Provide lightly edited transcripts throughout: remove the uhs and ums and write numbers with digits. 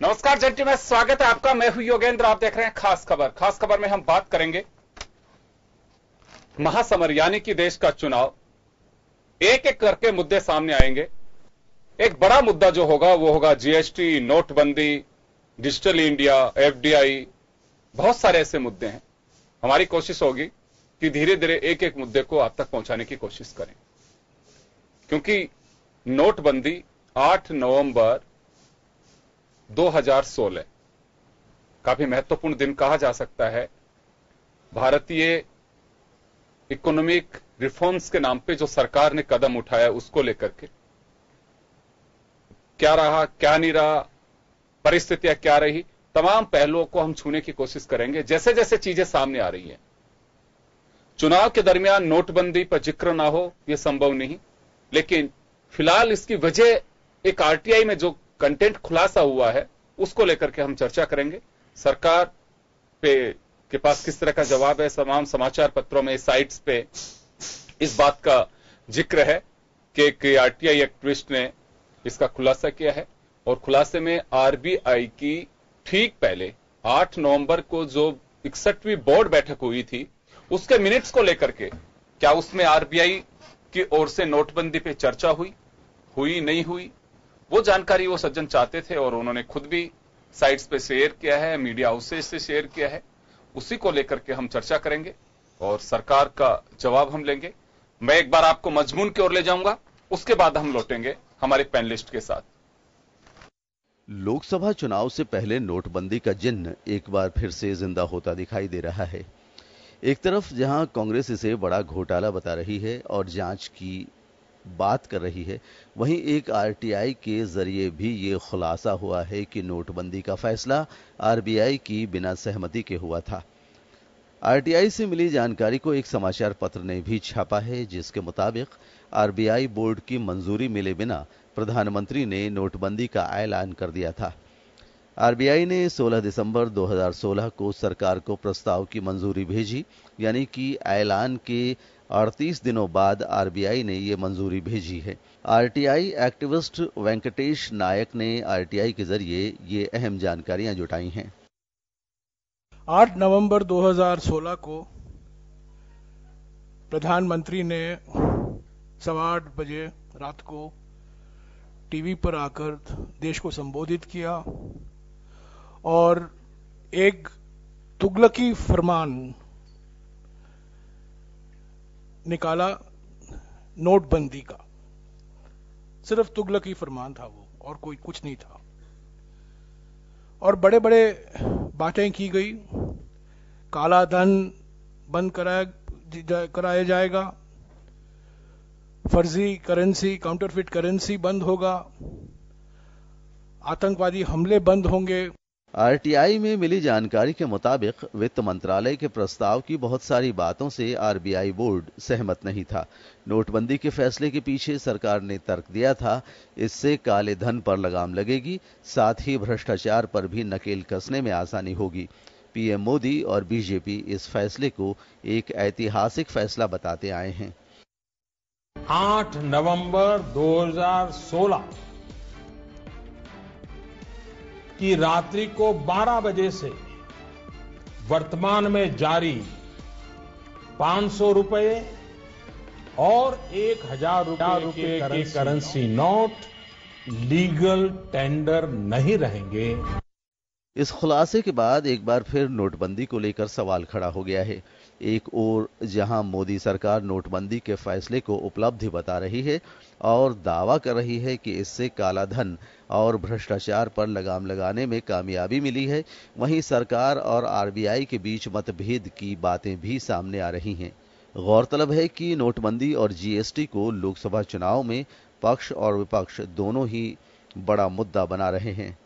नमस्कार जंटी में स्वागत है आपका। मैं हूं योगेंद्र, आप देख रहे हैं खास खबर। खास खबर में हम बात करेंगे महासमर यानी कि देश का चुनाव। एक एक करके मुद्दे सामने आएंगे। एक बड़ा मुद्दा जो होगा वो होगा जीएसटी, नोटबंदी, डिजिटल इंडिया, एफडीआई, बहुत सारे ऐसे मुद्दे हैं। हमारी कोशिश होगी कि धीरे धीरे एक एक मुद्दे को आप तक पहुंचाने की कोशिश करें, क्योंकि नोटबंदी 8 नवंबर 2016 काफी महत्वपूर्ण दिन कहा जा सकता है। भारतीय इकोनॉमिक रिफॉर्म्स के नाम पे जो सरकार ने कदम उठाया उसको लेकर के क्या रहा, क्या नहीं रहा, परिस्थितियां क्या रही, तमाम पहलुओं को हम छूने की कोशिश करेंगे जैसे जैसे चीजें सामने आ रही हैं। चुनाव के दरमियान नोटबंदी पर जिक्र ना हो यह संभव नहीं, लेकिन फिलहाल इसकी वजह एक आरटीआई में जो कंटेंट खुलासा हुआ है उसको लेकर के हम चर्चा करेंगे। सरकार के पास किस तरह का जवाब है। तमाम समाचार पत्रों में, साइट्स पे इस बात का जिक्र है कि एक आरटीआई एक्टिविस्ट ने इसका खुलासा किया है और खुलासे में आरबीआई की ठीक पहले 8 नवंबर को जो 61वीं बोर्ड बैठक हुई थी उसके मिनट्स को लेकर के क्या उसमें आरबीआई की ओर से नोटबंदी पे चर्चा हुई नहीं हुई, वो जानकारी वो सज्जन चाहते थे और उन्होंने खुद भी साइट्स पे शेयर किया है, मीडिया हाउसेस से शेयर किया है। उसी को लेकर के हम चर्चा करेंगे और सरकार का जवाब हम लेंगे। मैं एक बार आपको मजमून की ओर ले जाऊंगा, उसके बाद हम लौटेंगे हमारे पैनलिस्ट के साथ। लोकसभा चुनाव से पहले नोटबंदी का जिन्न एक बार फिर से जिंदा होता दिखाई दे रहा है। एक तरफ जहां कांग्रेस इसे बड़ा घोटाला बता रही है और जांच की बात कर रही है, वहीं एक आरटीआई के जरिए भी ये खुलासा हुआ है कि नोटबंदी का फैसला आरबीआई की बिना सहमति के हुआ था। आरटीआई से मिली जानकारी को एक समाचार पत्र ने भी छापा है, जिसके मुताबिक आरबीआई बोर्ड की मंजूरी मिले बिना प्रधानमंत्री ने नोटबंदी का ऐलान कर दिया था। आरबीआई ने 16 दिसंबर 2016 को सरकार को प्रस्ताव की मंजूरी भेजी, यानी कि ऐलान के 38 दिनों बाद आरबीआई ने ये मंजूरी भेजी है। आरटीआई एक्टिविस्ट वेंकटेश नायक ने आरटीआई के जरिए ये अहम जानकारियां जुटाई हैं। 8 नवंबर 2016 को प्रधानमंत्री ने 8:15 बजे रात को टीवी पर आकर देश को संबोधित किया और एक तुगलकी फरमान निकाला नोटबंदी का। सिर्फ तुगलकी फरमान था वो, और कोई कुछ नहीं था। और बड़े बड़े बातें की गई। काला धन बंद कराया जाएगा, फर्जी करेंसी, काउंटरफिट करेंसी बंद होगा, आतंकवादी हमले बंद होंगे। आरटीआई में मिली जानकारी के मुताबिक वित्त मंत्रालय के प्रस्ताव की बहुत सारी बातों से आरबीआई बोर्ड सहमत नहीं था। नोटबंदी के फैसले के पीछे सरकार ने तर्क दिया था, इससे काले धन पर लगाम लगेगी, साथ ही भ्रष्टाचार पर भी नकेल कसने में आसानी होगी। पीएम मोदी और बीजेपी इस फैसले को एक ऐतिहासिक फैसला बताते आए हैं। 8 नवंबर 2016 की रात्रि को 12 बजे से वर्तमान में जारी 500 रुपए और 1000 रुपए के करेंसी नोट लीगल टेंडर नहीं रहेंगे। इस खुलासे के बाद एक बार फिर नोटबंदी को लेकर सवाल खड़ा हो गया है। एक ओर जहां मोदी सरकार नोटबंदी के फैसले को उपलब्धि बता रही है और दावा कर रही है कि इससे काला धन और भ्रष्टाचार पर लगाम लगाने में कामयाबी मिली है, वहीं सरकार और आरबीआई के बीच मतभेद की बातें भी सामने आ रही हैं। गौरतलब है कि नोटबंदी और जीएसटी को लोकसभा चुनाव में पक्ष और विपक्ष दोनों ही बड़ा मुद्दा बना रहे हैं,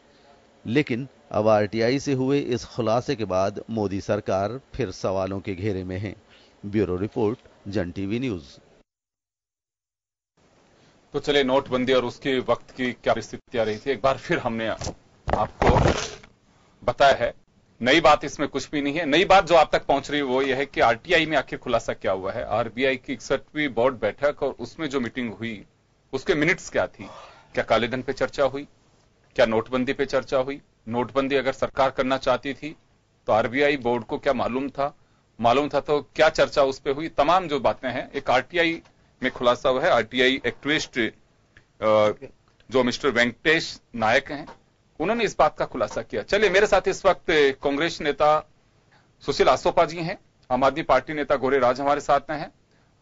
लेकिन अब आरटीआई से हुए इस खुलासे के बाद मोदी सरकार फिर सवालों के घेरे में है। ब्यूरो रिपोर्ट, जन टीवी न्यूज। तो चले नोटबंदी और उसके वक्त की क्या परिस्थितियां रही थी, एक बार फिर हमने आपको बताया है। नई बात इसमें कुछ भी नहीं है। नई बात जो आप तक पहुंच रही है वो ये है कि आरटीआई में आखिर खुलासा क्या हुआ है। आरबीआई की 61वीं बोर्ड बैठक और उसमें जो मीटिंग हुई उसके मिनट्स क्या थी। क्या कालेधन पे चर्चा हुई, क्या नोटबंदी पे चर्चा हुई, नोटबंदी अगर सरकार करना चाहती थी तो आरबीआई बोर्ड को क्या मालूम था तो क्या चर्चा उस पर हुई, तमाम जो बातें हैं एक आरटीआई में खुलासा हुआ है। आरटीआई एक्टिविस्ट जो मिस्टर वेंकटेश नायक हैं, उन्होंने इस बात का खुलासा किया। चलिए, मेरे साथ इस वक्त कांग्रेस नेता सुशील आसोपा जी हैं, आम आदमी पार्टी नेता गोरे राज हमारे साथ में हैं,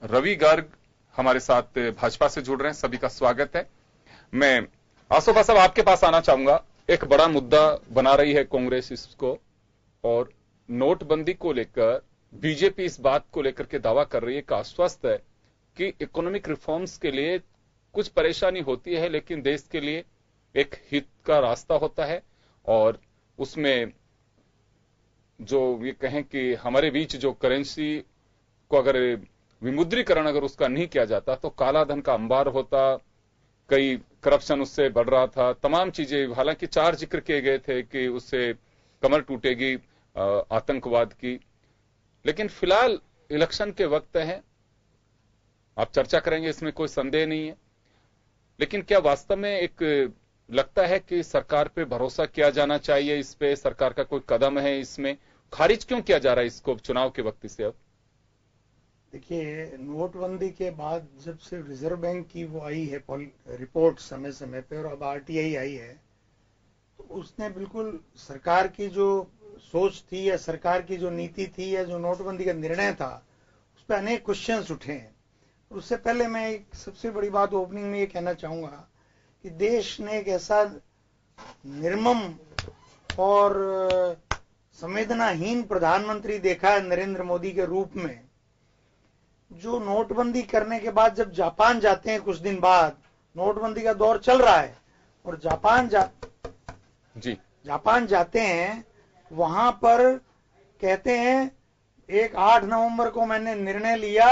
रवि गर्ग हमारे साथ भाजपा से जुड़ रहे हैं। सभी का स्वागत है। मैं आसोपा साहब आपके पास आना चाहूंगा। एक बड़ा मुद्दा बना रही है कांग्रेस इसको, और नोटबंदी को लेकर बीजेपी इस बात को लेकर के दावा कर रही है कि आश्वस्त है कि इकोनॉमिक रिफॉर्म्स के लिए कुछ परेशानी होती है, लेकिन देश के लिए एक हित का रास्ता होता है, और उसमें जो ये कहें कि हमारे बीच जो करेंसी को अगर विमुद्रीकरण अगर उसका नहीं किया जाता तो काला धन का अंबार होता, कई करप्शन उससे बढ़ रहा था, तमाम चीजें, हालांकि 4 जिक्र किए गए थे कि उससे कमर टूटेगी आतंकवाद की, लेकिन फिलहाल इलेक्शन के वक्त है, आप चर्चा करेंगे, इसमें कोई संदेह नहीं है। लेकिन क्या वास्तव में एक लगता है कि सरकार पे भरोसा किया जाना चाहिए, इस पे सरकार का कोई कदम है, इसमें खारिज क्यों किया जा रहा है इसको चुनाव के वक्त से? अब देखिए, नोटबंदी के बाद जब से रिजर्व बैंक की वो आई है रिपोर्ट समय समय पे, और अब आरटीआई आई है, तो उसने बिल्कुल सरकार की जो सोच थी या सरकार की जो नीति थी या जो नोटबंदी का निर्णय था, उस पर अनेक क्वेश्चंस उठे हैं। उससे पहले मैं एक सबसे बड़ी बात ओपनिंग में ये कहना चाहूंगा कि देश ने एक ऐसा निर्मम और संवेदनाहीन प्रधानमंत्री देखा है नरेंद्र मोदी के रूप में, जो नोटबंदी करने के बाद जब जापान जाते हैं, कुछ दिन बाद नोटबंदी का दौर चल रहा है, और जापान जाते हैं, वहां पर कहते हैं 8 नवंबर को मैंने निर्णय लिया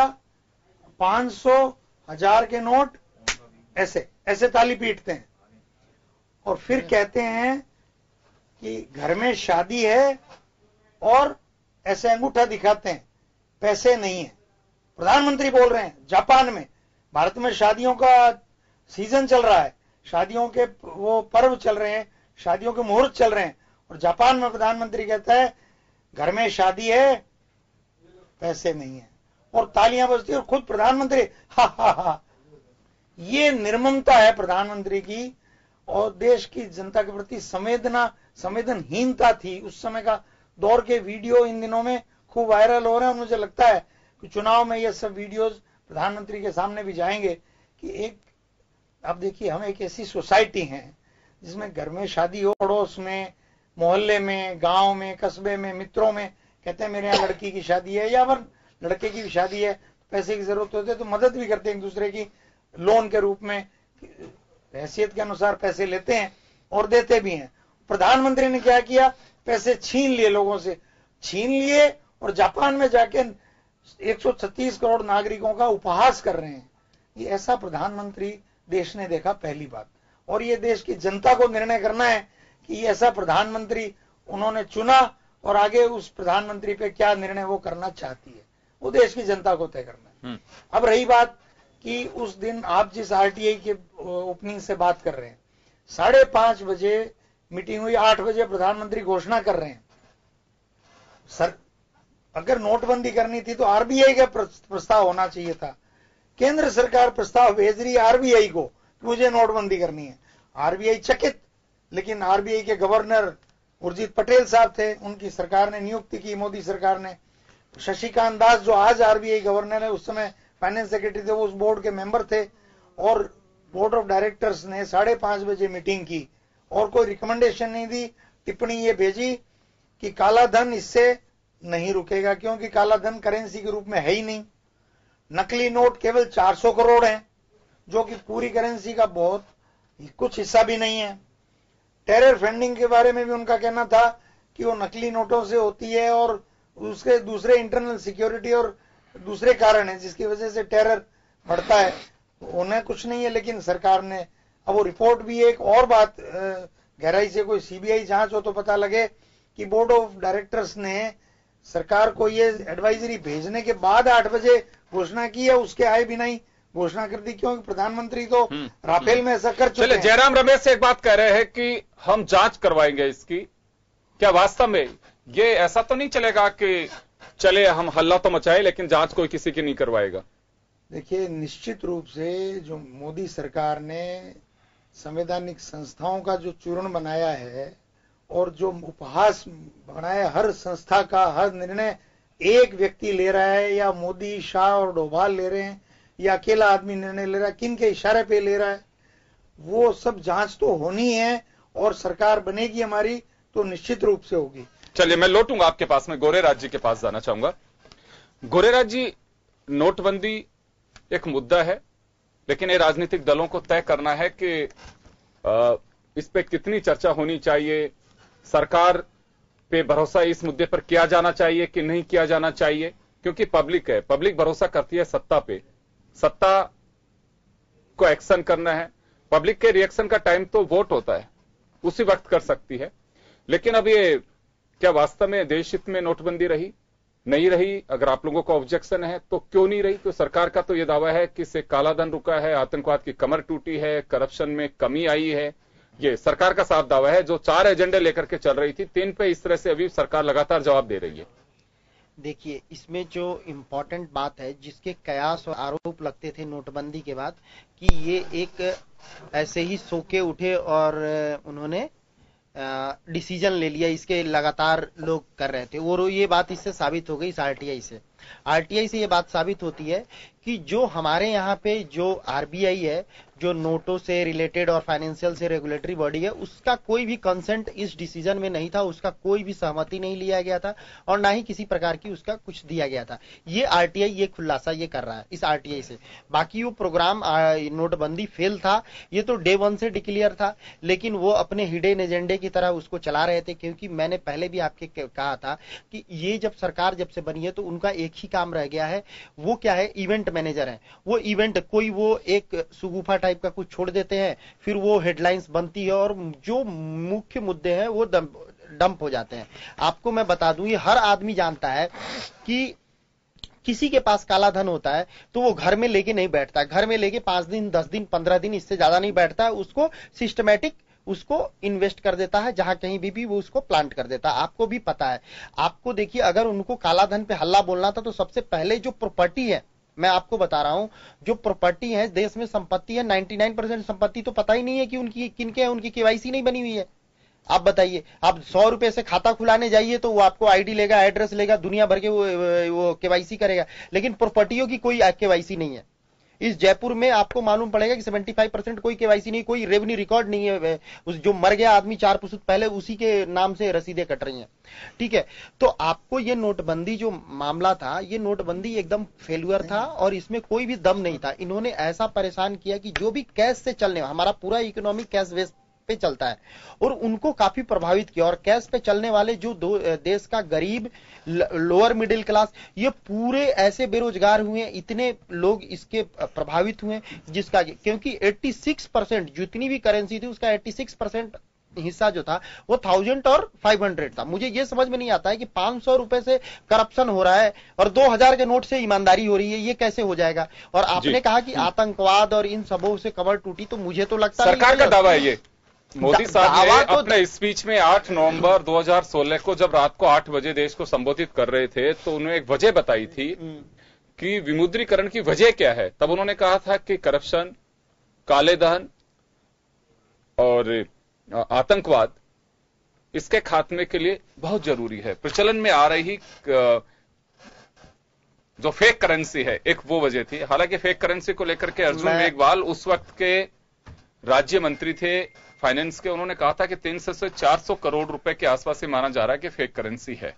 500, 1000 के नोट, ऐसे ताली पीटते हैं, और फिर कहते हैं कि घर में शादी है और ऐसे अंगूठा दिखाते हैं, पैसे नहीं है। प्रधानमंत्री बोल रहे हैं जापान में, भारत में शादियों का सीजन चल रहा है, शादियों के वो पर्व चल रहे हैं, शादियों के मुहूर्त चल रहे हैं, और जापान में प्रधानमंत्री कहता है घर में शादी है, पैसे नहीं है, और तालियां बजती है, और खुद प्रधानमंत्री हा हा हा। ये निर्ममता है प्रधानमंत्री की, और देश की जनता के प्रति संवेदनहीनता थी। उस समय का दौर के वीडियो इन दिनों में खूब वायरल हो रहे हैं, और मुझे लगता है कि चुनाव में ये सब वीडियोस प्रधानमंत्री के सामने भी जाएंगे कि अब देखिए, हम एक ऐसी सोसाइटी हैं जिसमें घर में शादी हो, पड़ोस में, मोहल्ले में, गांव में, कस्बे में, मित्रों में कहते हैं मेरे यहाँ लड़की की शादी है, या फिर लड़के की भी शादी है, पैसे की जरूरत होती है तो मदद भी करते हैं एक दूसरे की, लोन के रूप में हैसियत के अनुसार पैसे लेते हैं और देते भी हैं। प्रधानमंत्री ने क्या किया, पैसे छीन लिए, लोगों से छीन लिए, और जापान में जाके 136 करोड़ नागरिकों का उपहास कर रहे हैं। ये ऐसा प्रधानमंत्री देश ने देखा, पहली बात। और ये देश की जनता को निर्णय करना है कि ये ऐसा प्रधानमंत्री उन्होंने चुना, और आगे उस प्रधानमंत्री पे क्या निर्णय वो करना चाहती है, वो देश की जनता को तय करना है। अब रही बात कि उस दिन आप जिस आरटीआई के ओपनिंग से बात कर रहे हैं, 5:30 बजे मीटिंग हुई, 8 बजे प्रधानमंत्री घोषणा कर रहे हैं। सर, अगर नोटबंदी करनी थी तो आरबीआई का प्रस्ताव होना चाहिए था। केंद्र सरकार प्रस्ताव भेज रही है आरबीआई को कि मुझे नोटबंदी करनी है। आरबीआई चकित, लेकिन आरबीआई के गवर्नर उर्जित पटेल साहब थे, उनकी सरकार ने नियुक्ति की, मोदी सरकार ने। शशिकांत दास जो आज आरबीआई गवर्नर है, उस समय फाइनेंस सेक्रेटरी थे, वो उस बोर्ड के मेंबर थे, और बोर्ड ऑफ डायरेक्टर्स ने 5:30 बजे मीटिंग की और कोई रिकमेंडेशन नहीं दी। टिप्पणी ये भेजी कि काला धन इससे नहीं रुकेगा, क्योंकि काला धन करेंसी के रूप में है ही नहीं। नकली नोट केवल 400 करोड़ हैं, जो कि पूरी करेंसी का बहुत कुछ हिस्सा भी नहीं है। टेरर फंडिंग के बारे में भी उनका कहना था कि वो नकली नोटों से होती है, और उसके दूसरे इंटरनल सिक्योरिटी और दूसरे कारण है जिसकी वजह से टेरर बढ़ता है। उन्हें कुछ नहीं है, लेकिन सरकार ने, अब वो रिपोर्ट भी, एक और बात गहराई से कोई सीबीआई जांच हो तो पता लगे कि बोर्ड ऑफ डायरेक्टर्स ने सरकार को ये एडवाइजरी भेजने के बाद 8 बजे घोषणा की है, उसके आए बिना ही घोषणा कर दी, क्योंकि प्रधानमंत्री तो राफेल में ऐसा कर चुके चलिए, हैं। जयराम रमेश से एक बात कह रहे हैं कि हम जांच करवाएंगे इसकी। क्या वास्तव में ये ऐसा तो नहीं चलेगा कि चले हम हल्ला तो मचाए लेकिन जांच कोई किसी की नहीं करवाएगा? देखिए, निश्चित रूप से जो मोदी सरकार ने संवैधानिक संस्थाओं का जो चूर्ण बनाया है और जो उपहास बनाया, हर संस्था का हर निर्णय एक व्यक्ति ले रहा है, या मोदी, शाह और डोभाल ले रहे हैं, या अकेला आदमी निर्णय ले रहा है, किन के इशारे पे ले रहा है, वो सब जांच तो होनी है। और सरकार बनेगी हमारी तो निश्चित रूप से होगी। चलिए, मैं लौटूंगा आपके पास में, गोरेराज जी के पास जाना चाहूंगा। गोरेराज जी, नोटबंदी एक मुद्दा है, लेकिन ये राजनीतिक दलों को तय करना है कि इस पे कितनी चर्चा होनी चाहिए, सरकार पे भरोसा इस मुद्दे पर किया जाना चाहिए कि नहीं किया जाना चाहिए, क्योंकि पब्लिक है, पब्लिक भरोसा करती है सत्ता पे, सत्ता को एक्शन करना है। पब्लिक के रिएक्शन का टाइम तो वोट होता है, उसी वक्त कर सकती है। लेकिन अब ये क्या वास्तव में देश हित में नोटबंदी रही, नहीं रही? अगर आप लोगों का ऑब्जेक्शन है तो क्यों नहीं रही? तो सरकार का तो यह दावा है कि इससे काला धन रुका है, आतंकवाद की कमर टूटी है, करप्शन में कमी आई है। ये सरकार का साफ दावा है, जो 4 एजेंडे लेकर के चल रही थी, 3 पे इस तरह से अभी सरकार लगातार जवाब दे रही है। देखिए, इसमें जो इम्पोर्टेंट बात है, जिसके कयास और आरोप लगते थे नोटबंदी के बाद कि ये एक ऐसे ही सोके उठे और उन्होंने डिसीजन ले लिया, इसके लगातार लोग कर रहे थे, और ये बात इससे साबित हो गई। इस आरटीआई से ये बात साबित होती है कि जो हमारे यहाँ पे जो आरबीआई है, जो नोटों से रिलेटेड और फाइनेंशियल से रेगुलेटरी बॉडी है, उसका कोई भी कंसेंट इस डिसीजन में नहीं था, उसका कोई भी सहमति नहीं लिया गया था और ना ही किसी प्रकार की उसका कुछ दिया गया था। ये आरटीआई ये खुलासा ये कर रहा है इस आरटीआई से। बाकी वो प्रोग्राम नोटबंदी फेल था, ये तो डे 1 से डिक्लेयर था, लेकिन वो अपने हिडन एजेंडे की तरह उसको चला रहे थे। क्योंकि मैंने पहले भी आपके कहा था कि ये जब सरकार जब से बनी है तो उनका एक ही काम रह गया है, वो क्या है, इवेंट मैनेजर है। वो इवेंट कोई वो एक सुगुफा टाइप का कुछ छोड़ देते हैं, फिर वो हेडलाइंस बनती है और जो मुख्य मुद्दे हैं वो डंप हो जाते हैं। आपको मैं बता दूं, ये हर आदमी जानता है कि किसी के पास काला धन होता है तो वो घर में लेके नहीं बैठता, घर में लेके 5 दिन 10 दिन 15 दिन इससे ज्यादा नहीं बैठता है, उसको सिस्टमैटिक उसको इन्वेस्ट कर देता है, जहां कहीं भी वो उसको प्लांट कर देता है। आपको भी पता है, आपको देखिए, अगर उनको काला धन पे हल्ला बोलना था तो सबसे पहले जो प्रॉपर्टी है, मैं आपको बता रहा हूं, जो प्रॉपर्टी है देश में, संपत्ति है, 99% संपत्ति तो पता ही नहीं है कि उनकी किनके है, उनकी केवाईसी नहीं बनी हुई है। आप बताइए, आप 100 रुपए से खाता खुलाने जाइए तो वो आपको आईडी लेगा, एड्रेस लेगा, दुनिया भर के वो केवाईसी करेगा, लेकिन प्रॉपर्टियों की कोई केवाईसी नहीं है। इस जयपुर में आपको मालूम पड़ेगा कि 75% कोई केवाईसी नहीं, कोई रेवेन्यू रिकॉर्ड नहीं है। उस जो मर गया आदमी 4 पुरुष पहले, उसी के नाम से रसीदें कट रही हैं। ठीक है, तो आपको ये नोटबंदी जो मामला था, ये नोटबंदी एकदम फेल्यूर था और इसमें कोई भी दम नहीं था। इन्होंने ऐसा परेशान किया कि जो भी कैश से चलने, हमारा पूरा इकोनॉमी कैश बेस पे चलता है, और उनको काफी प्रभावित किया। और कैश पे चलने वाले जो देश का गरीब, लोअर मिडिल क्लास, ये पूरे ऐसे बेरोजगार हुए, इतने लोग इसके प्रभावित हुए, जिसका क्योंकि 86% जितनी भी करेंसी थी उसका 86% हिस्सा जो था वो 1000 और 500 था। मुझे ये समझ में नहीं आता है कि 500 रुपए से करप्शन हो रहा है और 2000 के नोट से ईमानदारी हो रही है, ये कैसे हो जाएगा? और आपने कहा कि आतंकवाद और इन सबों से कमर टूटी, तो मुझे तो लगता है सरकार का दावा है ये। मोदी साहब ने अपने स्पीच में 8 नवंबर 2016 को जब रात को 8 बजे देश को संबोधित कर रहे थे तो उन्होंने एक वजह बताई थी कि विमुद्रीकरण की वजह क्या है। तब उन्होंने कहा था कि करप्शन, काले धन और आतंकवाद, इसके खात्मे के लिए बहुत जरूरी है। प्रचलन में आ रही जो फेक करेंसी है, एक वो वजह थी। हालांकि फेक करेंसी को लेकर के अर्जुन मेघवाल उस वक्त के राज्य मंत्री थे फाइनेंस के, उन्होंने कहा था कि 300 से 400 करोड़ रुपए के आसपास से माना जा रहा है कि फेक करेंसी है।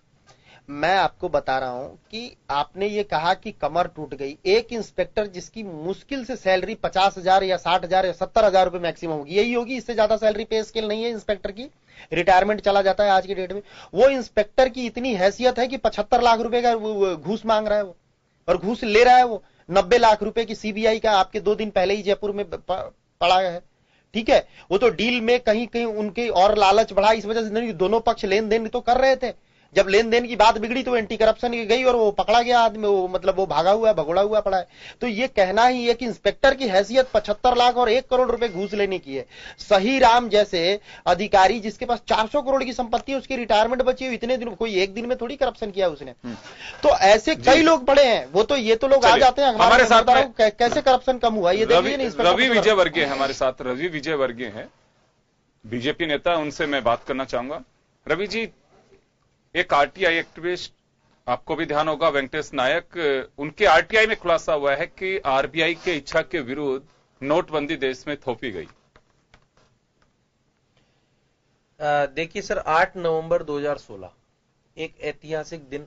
मैं आपको बता रहा हूं कि आपने ये कहा कि कमर टूट गई। एक इंस्पेक्टर जिसकी मुश्किल से सैलरी 50,000 या 60,000 या 70,000 रुपए मैक्सिमम होगी, यही होगी, इससे ज्यादा सैलरी पे स्केल नहीं है इंस्पेक्टर की, रिटायरमेंट चला जाता है आज की डेट में। वो इंस्पेक्टर की इतनी हैसियत है कि 75 लाख रुपए का घूस मांग रहा है वो, और घूस ले रहा है वो। 90 लाख रुपए की सीबीआई का आपके 2 दिन पहले ही जयपुर में पड़ा है। ठीक है, वो तो डील में कहीं कहीं उनके और लालच बढ़ा, इस वजह से नहीं, दोनों पक्ष लेन देन तो कर रहे थे। जब लेन देन की बात बिगड़ी तो एंटी करप्शन की गई और वो पकड़ा गया आदमी, वो मतलब वो भागा हुआ है, भगोड़ा हुआ पड़ा है। तो ये कहना ही है कि इंस्पेक्टर की हैसियत 75 लाख और 1 करोड़ रुपए घूस लेने की है। सही राम जैसे अधिकारी जिसके पास 400 करोड़ की संपत्ति है, उसकी रिटायरमेंट बची हुई, इतने दिन, कोई एक दिन में थोड़ी करप्शन किया उसने। तो ऐसे कई लोग पड़े हैं। वो तो ये तो लोग आ जाते हैं हमारे साथ, कैसे करप्शन कम हुआ ये देखिए नहीं। रवि विजय वर्गीय हमारे साथ, रवि विजय वर्गीय हैं, बीजेपी नेता, उनसे मैं बात करना चाहूंगा। रवि जी, एक आरटीआई एक्टिविस्ट, आपको भी ध्यान होगा, वेंकटेश नायक, उनके आरटीआई में खुलासा हुआ है कि आरबीआई के इच्छा के विरुद्ध नोटबंदी देश में थोपी गई। देखिए सर, 8 नवंबर 2016 एक ऐतिहासिक दिन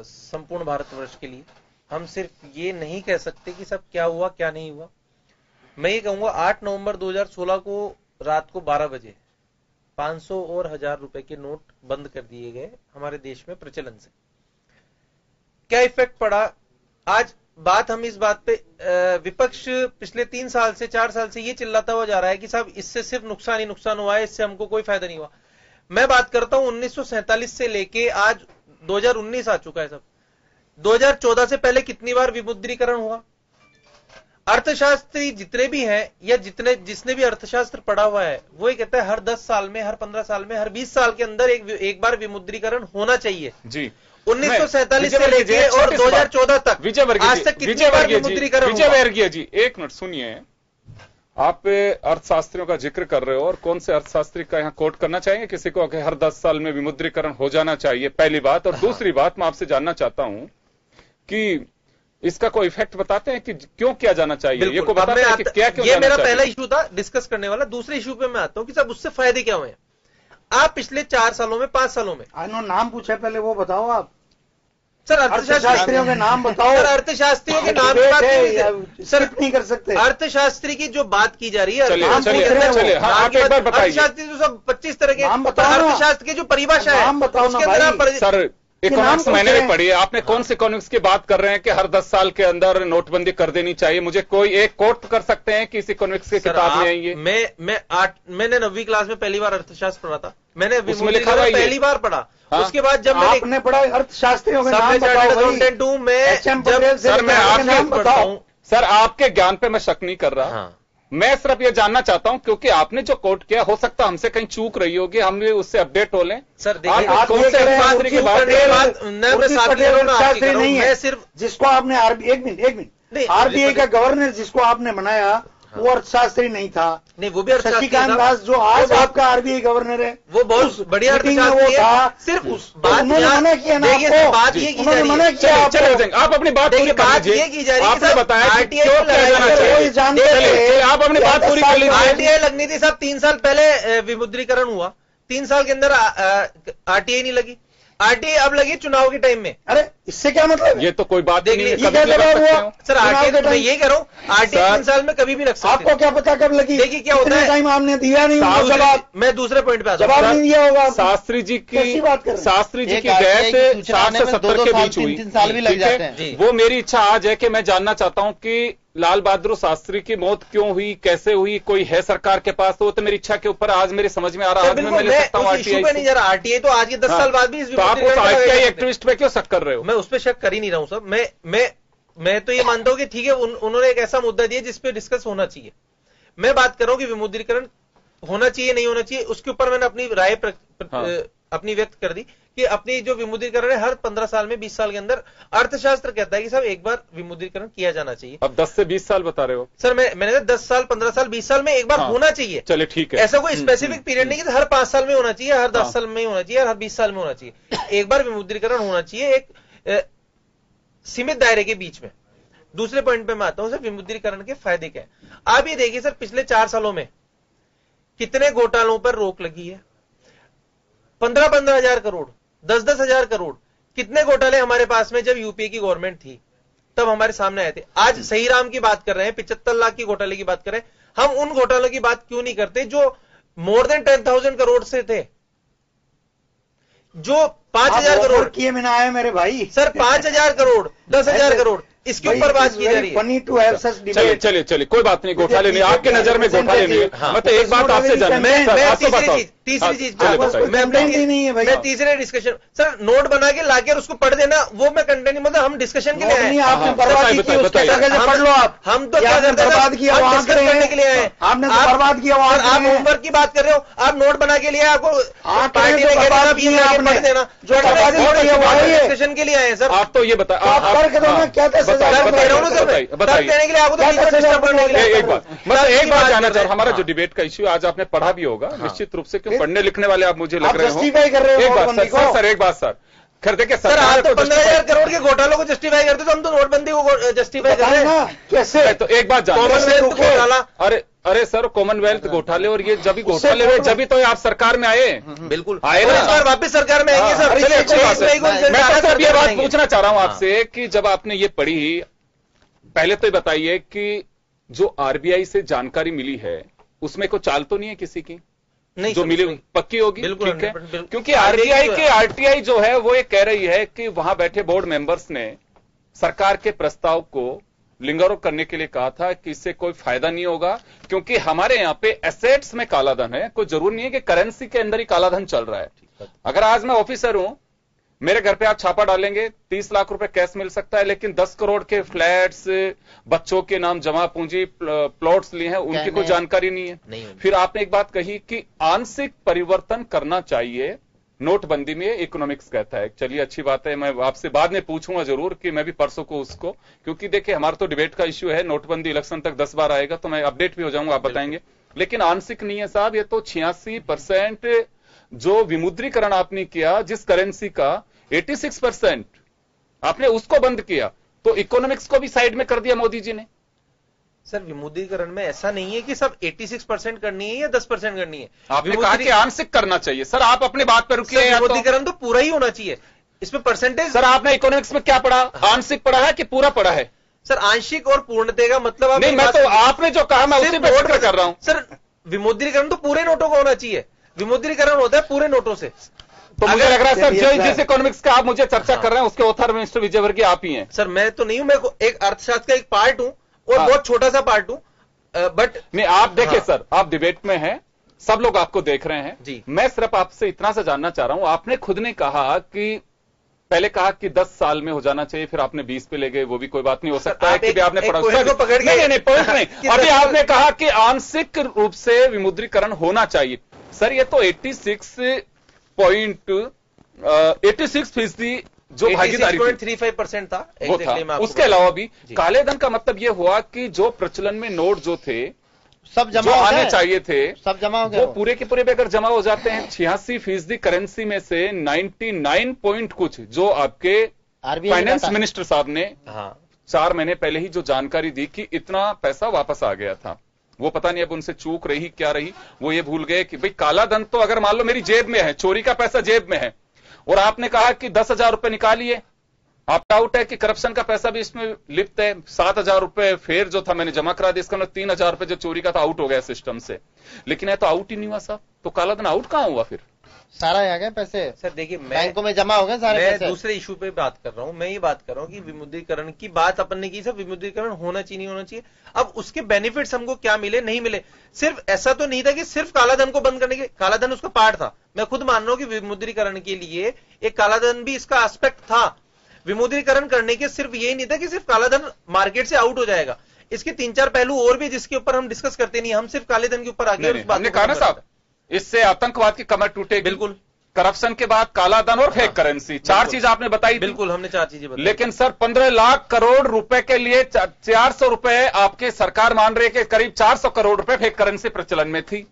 संपूर्ण भारतवर्ष के लिए। हम सिर्फ ये नहीं कह सकते कि सब क्या हुआ क्या नहीं हुआ। मैं ये कहूंगा 8 नवंबर 2016 को रात को 12 बजे 500 और 1000 रुपए के नोट बंद कर दिए गए हमारे देश में प्रचलन से। क्या इफेक्ट पड़ा? आज बात हम इस बात पे, विपक्ष पिछले 3 साल से 4 साल से ये चिल्लाता हुआ जा रहा है कि साहब इससे सिर्फ नुकसान ही नुकसान हुआ है, इससे हमको कोई फायदा नहीं हुआ। मैं बात करता हूं 1947 से लेके आज 2019 आ चुका है। सब 2014 से पहले कितनी बार विमुद्रीकरण हुआ? अर्थशास्त्री जितने भी हैं या जिसने भी अर्थशास्त्र पढ़ा हुआ है वो ये कहता है हर 10 साल में, हर 15 साल में, हर 20 साल के अंदर एक बार विमुद्रीकरण होना चाहिए जी। 1947 से लेके और 2014 तक, आज तक कितनी बार विमुद्रीकरण हुआ? विजय वर्गीय जी, एक मिनट सुनिए। आप अर्थशास्त्रियों का जिक्र कर रहे हो और कौन से अर्थशास्त्री का यहाँ कोट करना चाहेंगे किसी को कि हर 10 साल में विमुद्रीकरण हो जाना चाहिए? पहली बात। और दूसरी बात, मैं आपसे जानना चाहता हूं कि इसका कोई इफेक्ट बताते हैं कि क्यों किया जाना चाहिए? ये को बताते हैं कि क्या क्यों? ये मेरा पहला इशू था डिस्कस करने वाला। दूसरे इशू पे मैं आता हूं कि साहब उससे फायदे क्या हुए। आप पिछले 4 सालों में, 5 सालों में, नाम पूछे पहले वो बताओ आप। सर अर्थशास्त्रियों के नाम बताओ। सर अर्थशास्त्रियों के नाम की बात सर नहीं कर सकते। अर्थशास्त्री की जो बात की जा रही है, अर्थशास्त्री तो सब 25 तरह के अर्थशास्त्र की जो परिभाषा है उसके अंदर सर इकोनॉमिक्स मैंने भी पढ़ी है। आपने कौन से इकोनॉमिक्स की बात कर रहे हैं कि हर 10 साल के अंदर नोटबंदी कर देनी चाहिए? मुझे कोई एक कोट कर सकते हैं कि इस इकोनॉमिक्स की किताब में है ये? मैंने 9वीं क्लास में पहली बार अर्थशास्त्र पढ़ा था। मैंने उसमें लिखा हुआ पहली बार पढ़ा। हाँ? उसके बाद जब आपने पढ़ा अर्थशास्त्रियों के नाम बताओ। मैं आपके नाम बताऊं। सर आपके ज्ञान पे मैं शक नहीं कर रहा। हाँ। मैं सिर्फ ये जानना चाहता हूं क्योंकि आपने जो कोट किया, हो सकता हमसे कहीं चूक रही होगी, हम भी उससे अपडेट हो लें। सर देखिए, कौन से अर्थशास्त्री की बात मैं सिर्फ जिसको आपने एक मिनट आरबीआई का गवर्नर जिसको आपने बनाया वो अर्थशास्त्री नहीं था। नहीं, वो भी शशिकांत दास जो आज आपका आरबीआई गवर्नर है, वो बहुत बढ़िया अर्थशास्त्री है। सिर्फ उस बात मना किया ना आपको, बात ये की जा रही है। चले आप अपनी बात पूरी कर लीजिए। ये की जा रही है, आपने बताया आप अपनी बात पूरी कर लीजिए। आरटीआई लगनी थी साहब, 3 साल पहले विमुद्रीकरण हुआ, 3 साल के अंदर आरटीआई नहीं लगी। आरटीआई अब लगी चुनाव के टाइम में। अरे इससे क्या मतलब? ये तो कोई बात नहीं है। सर आरटीआई मैं ये कह रहा हूँ, आरटीआई 3 साल में कभी भी लग सकती है। आपको क्या पता कब लगी? देखिए क्या होता है, टाइम आपने दिया नहीं जवाब। मैं दूसरे पॉइंट पे आता हूं। जवाब नहीं दिया होगा। शास्त्री जी की बात कर, शास्त्री जी की डेथ 60 से 70 के बीच हुई। 3 साल भी लग जाते हैं। वो मेरी इच्छा आज है कि मैं जानना चाहता हूं कि लाल बहादुर शास्त्री की मौत क्यों हुई, कैसे हुई, कोई है सरकार के पास? तो मेरी इच्छा के ऊपर आज मेरी समझ में आ रहा है। आज मैं ले सकता हूं आरटीआई पे। नहीं जा रहा आरटीआई तो आज के 10 साल बाद भी तो आप उस आरटीआई एक्टिविस्ट पे क्यों शक कर रहे हो? मैं उस पर शक कर ही नहीं रहा हूं साहब। मैं तो ये मानता हूं कि ठीक है, उन्होंने एक ऐसा मुद्दा दिया जिस पे डिस्कस होना चाहिए। मैं बात कर रहा हूं कि विमुद्रीकरण होना चाहिए नहीं होना चाहिए, उसके ऊपर मैंने अपनी राय अपनी व्यक्त कर दी कि अपनी जो विमुद्रीकरण है हर 15 साल में, 20 साल के अंदर अर्थशास्त्र कहता है कि साहब एक बार विमुद्रीकरण किया जाना चाहिए। अब 10 से 20 साल बता रहे हो? सर मैंने कहा 10 साल, 15 साल, 20 साल में एक बार होना चाहिए। चलिए ठीक है। ऐसा कोई स्पेसिफिक पीरियड नहीं कि हर 5 साल में होना चाहिए, हर 10 साल में होना चाहिए, हर 20 साल में होना चाहिए। एक बार विमुद्रीकरण होना चाहिए एक सीमित दायरे के बीच में। दूसरे पॉइंट पे मैं आता हूं सर, विमुद्रीकरण के फायदे क्या है। आप ये देखिए सर, पिछले 4 सालों में कितने घोटालों पर रोक लगी है। 15-15 हजार करोड़, 10-10 हजार करोड़, कितने घोटाले हमारे पास में जब यूपीए की गवर्नमेंट थी तब हमारे सामने आए थे। आज सही राम की बात कर रहे हैं, 75 लाख की घोटाले की बात कर रहे हैं। हम उन घोटालों की बात क्यों नहीं करते जो मोर देन 10,000 करोड़ से थे, जो 5,000 करोड़ किए मैंने आया मेरे भाई। सर 5,000 करोड़, 10,000 करोड़, इसके ऊपर बात की जा रही है। फनी टू हैव सच चलिए डिबेट। चलिए चलिए, कोई बात नहीं, घोटाले नहीं, आपके नजर में घोटाले नहीं है। हाँ। मतलब एक बात आपसे जानना, मैं तीसरी हाँ, चीज चलिए बताइए। मैं तीसरे डिस्कशन, सर नोट बना के लाके उसको पढ़ देना, वो मैं कंटेंट नहीं, मतलब हम डिस्कशन के लिए आए हैं। आपने बर्बाद की, उसके जगह से पढ़ लो आप। हम तो क्या करते हैं, बर्बाद किया हम वहां डिस्कस करने के लिए आए हैं। आपने तो बर्बाद किया वहां। आप होमवर्क की बात कर रहे हो, आप नोट बना के लिए आपको पार्टी ने कह दिया, ये लाके पढ़ देना, जो डिस्कशन के लिए आए हैं सर। आप तो ये बताए, देने के लिए आपको एक बात जानना चाह, हमारा जो डिबेट का इश्यू आज आपने पढ़ा भी होगा निश्चित रूप से, क्यों पढ़ने लिखने वाले आप मुझे लग रहे हो। जस्टिफाई कर रहे हो एक बात सर, एक बात सर, खैर देखिए सर, आप तो 15,000 करोड़ के घोटालों को जस्टिफाई करते, तो हम तो नोटबंदी को जस्टिफाई कर रहे हैं। कैसे? तो एक बात कॉमनवेल्थ घोटाला, अरे सर, कॉमनवेल्थ घोटाले और ये जब भी घोटाले हुए, जब भी तो आप सरकार में आए। बिल्कुल आए ना, इस बार वापस सरकार में आएंगे सर। चलिए, अच्छी बात है। मैं तो सर ये बात पूछना चाह रहा हूं हाँ। आपसे कि जब आपने ये पढ़ी, पहले तो ये बताइए कि जो आरबीआई से जानकारी मिली है उसमें कोई चाल तो नहीं है किसी की? नहीं, जो मिली पक्की होगी, बिल्कुल, ठीक है। बिल्कुल। क्योंकि आरटीआई जो है वो ये कह रही है कि वहां बैठे बोर्ड मेंबर्स ने सरकार के प्रस्ताव को लिंगर करने के लिए कहा था कि इससे कोई फायदा नहीं होगा, क्योंकि हमारे यहां पे एसेट्स में कालाधन है, कोई जरूर नहीं है कि करेंसी के अंदर ही कालाधन चल रहा है। अगर आज मैं ऑफिसर हूं, मेरे घर पे आप छापा डालेंगे, 30 लाख रुपए कैश मिल सकता है, लेकिन 10 करोड़ के फ्लैट्स, बच्चों के नाम जमा पूंजी प्लॉट्स लिए हैं, उनकी कोई जानकारी नहीं है। फिर आपने एक बात कही कि आंशिक परिवर्तन करना चाहिए नोटबंदी में, इकोनॉमिक्स कहता है। चलिए अच्छी बात है, मैं आपसे बाद में पूछूंगा जरूर कि मैं भी परसों को उसको, क्योंकि देखिए हमारा तो डिबेट का इश्यू है, नोटबंदी इलेक्शन तक 10 बार आएगा तो मैं अपडेट भी हो जाऊंगा, आप बताएंगे। लेकिन आंशिक नहीं है साहब, ये तो 86% जो विमुद्रीकरण आपने किया जिस करेंसी का, 86% आपने उसको बंद किया, तो इकोनॉमिक्स को भी साइड में कर दिया मोदी जी ने। सर विमुद्रीकरण में ऐसा नहीं है कि सब 86% करनी है या 10% करनी है। आपने कहा कि आंशिक करना चाहिए। सर आप अपने बात पर रुकिए। विमुद्रीकरण तो पूरा ही होना चाहिए, इसमें परसेंटेज। सर आपने इकोनॉमिक्स में क्या पढ़ा? आंशिक पढ़ा है कि पूरा पढ़ा है? सर आंशिक और पूर्णते का मतलब आप नहीं, मैं तो आपने जो कहा मैं उसी पे जिक्र कर रहा हूं। सर विमुद्रीकरण तो पूरे नोटों का होना चाहिए, विमुद्रीकरण होता है पूरे नोटों से। तो मुझे लग रहा है सर जो जिस इकोनॉमिक्स का आप मुझे चर्चा कर रहे हैं उसके ऑथर मिनिस्टर विजयवर्गीय आप ही हैं। सर मैं तो नहीं हूं, मैं एक अर्थशास्त्र का एक पार्ट हूं और बहुत छोटा सा पार्ट हूं, बट नहीं आप देखिए सर, आप डिबेट में हैं, सब लोग आपको देख रहे हैं जी। मैं सिर्फ आपसे इतना सा जानना चाह रहा हूं, आपने खुद ने कहा कि पहले कहा कि 10 साल में हो जाना चाहिए, फिर आपने 20 पे ले गए, वो भी कोई बात नहीं, हो सकता है कि भी आपने पढ़ा पकड़ के नहीं पॉइंट नहीं। अभी आपने कहा कि आंशिक रूप से विमुद्रीकरण होना चाहिए। सर ये तो 86% जो भागीदारी 86.35% था, वो था। उसके अलावा भी काले धन का मतलब ये हुआ कि जो प्रचलन में नोट जो थे सब जमा जो आने चाहिए थे, सब जमा हो गया, वो पूरे के पूरे अगर जमा हो जाते हैं 86% करेंसी में से 99 पॉइंट कुछ जो आपके फाइनेंस मिनिस्टर साहब ने 4 महीने पहले ही जो जानकारी दी कि इतना पैसा वापस आ गया था, वो पता नहीं अब उनसे चूक रही क्या रही, वो ये भूल गए कि भाई काला धन तो अगर मान लो मेरी जेब में है, चोरी का पैसा जेब में है और आपने कहा कि 10,000 रुपए निकालिए, आप डाउट है कि करप्शन का पैसा भी इसमें लिप्त है। 7,000 रुपए फेर जो था मैंने जमा करा दिया, इसका मतलब 3,000 रुपए जो चोरी का था आउट हो गया सिस्टम से, लेकिन है तो आउट ही नहीं हुआ साहब, तो काला धन आउट कहां हुआ? फिर सारा आ गया पैसे। सर देखिए बैंकों में जमा हो गए सारे पैसे। मैं दूसरे इशू पे बात कर रहा हूं, मैं ये बात कर रहा हूं कि विमुद्रीकरण की बात अपन ने की, सब विमुद्रीकरण होना चाहिए नहीं होना चाहिए। अब उसके बेनिफिट्स हमको क्या मिले नहीं मिले, सिर्फ ऐसा तो नहीं था कि सिर्फ कालाधन को बंद करने के, कालाधन उसका पार्ट था। मैं खुद मान रहा हूं कि विमुद्रीकरण के लिए एक कालाधन भी इसका एस्पेक्ट था। विमुद्रीकरण करने के सिर्फ यही नहीं था कि सिर्फ कालाधन मार्केट से आउट हो जाएगा, इसके 3-4 पहलू और भी जिसके ऊपर हम डिस्कस करते नहीं, हम सिर्फ काले धन के ऊपर आगे उस बात कहा ना साहब, इससे आतंकवाद की कमर टूटेगी। बिल्कुल, करप्शन के बाद काला धन और फेक करेंसी, 4 चीज आपने बताई। बिल्कुल हमने 4 चीजें बताई। लेकिन सर 15 लाख करोड़ रुपए के लिए 400 रुपए आपके सरकार मान रही है कि करीब 400 करोड़ रुपए फेक करेंसी प्रचलन में थी।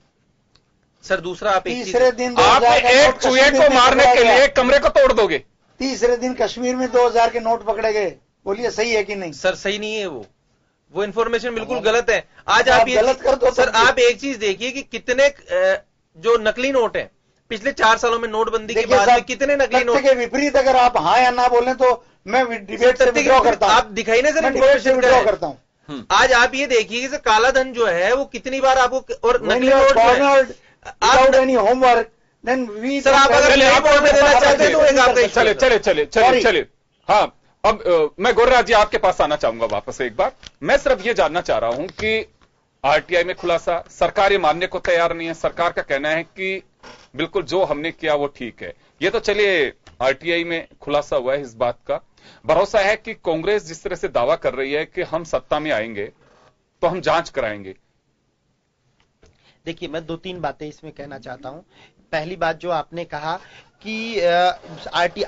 सर दूसरा आप तीसरे दिन आप एक चूहे को मारने के लिए कमरे को तोड़ दोगे। तीसरे दिन कश्मीर में 2000 के नोट पकड़े गए, बोलिए सही है कि नहीं? सर सही नहीं है, वो इन्फॉर्मेशन बिल्कुल गलत है। आज आप ये गलत कर दो सर, आप एक चीज देखिए कि कितने जो नकली नोट है पिछले 4 सालों में नोटबंदी के बाद में कितने नकली नोट के विपरीत अगर आप हाँ या ना बोले तो मैं डिबेट से विड्रॉ करता हूं। आप दिखाई ना सर, विड्रॉ करता हूं। आज आप ये देखिए कि काला धन जो है वो कितनी बार आपको, और नकली note any homework then we sir आप अगर नहीं बोलने देना चाहते तो एक आपका चले हाँ अब मैं गोरेराज जी आपके पास आना चाहूंगा वापस एक बार। मैं सिर्फ ये जानना चाह रहा हूं कि आरटीआई में खुलासा, सरकार ये मानने को तैयार नहीं है। सरकार का कहना है कि बिल्कुल जो हमने किया वो ठीक है। ये तो चलिए आरटीआई में खुलासा हुआ है, इस बात का भरोसा है कि कांग्रेस जिस तरह से दावा कर रही है कि हम सत्ता में आएंगे तो हम जांच कराएंगे। देखिए, मैं 2-3 बातें इसमें कहना चाहता हूं। पहली बात जो आपने कहा कि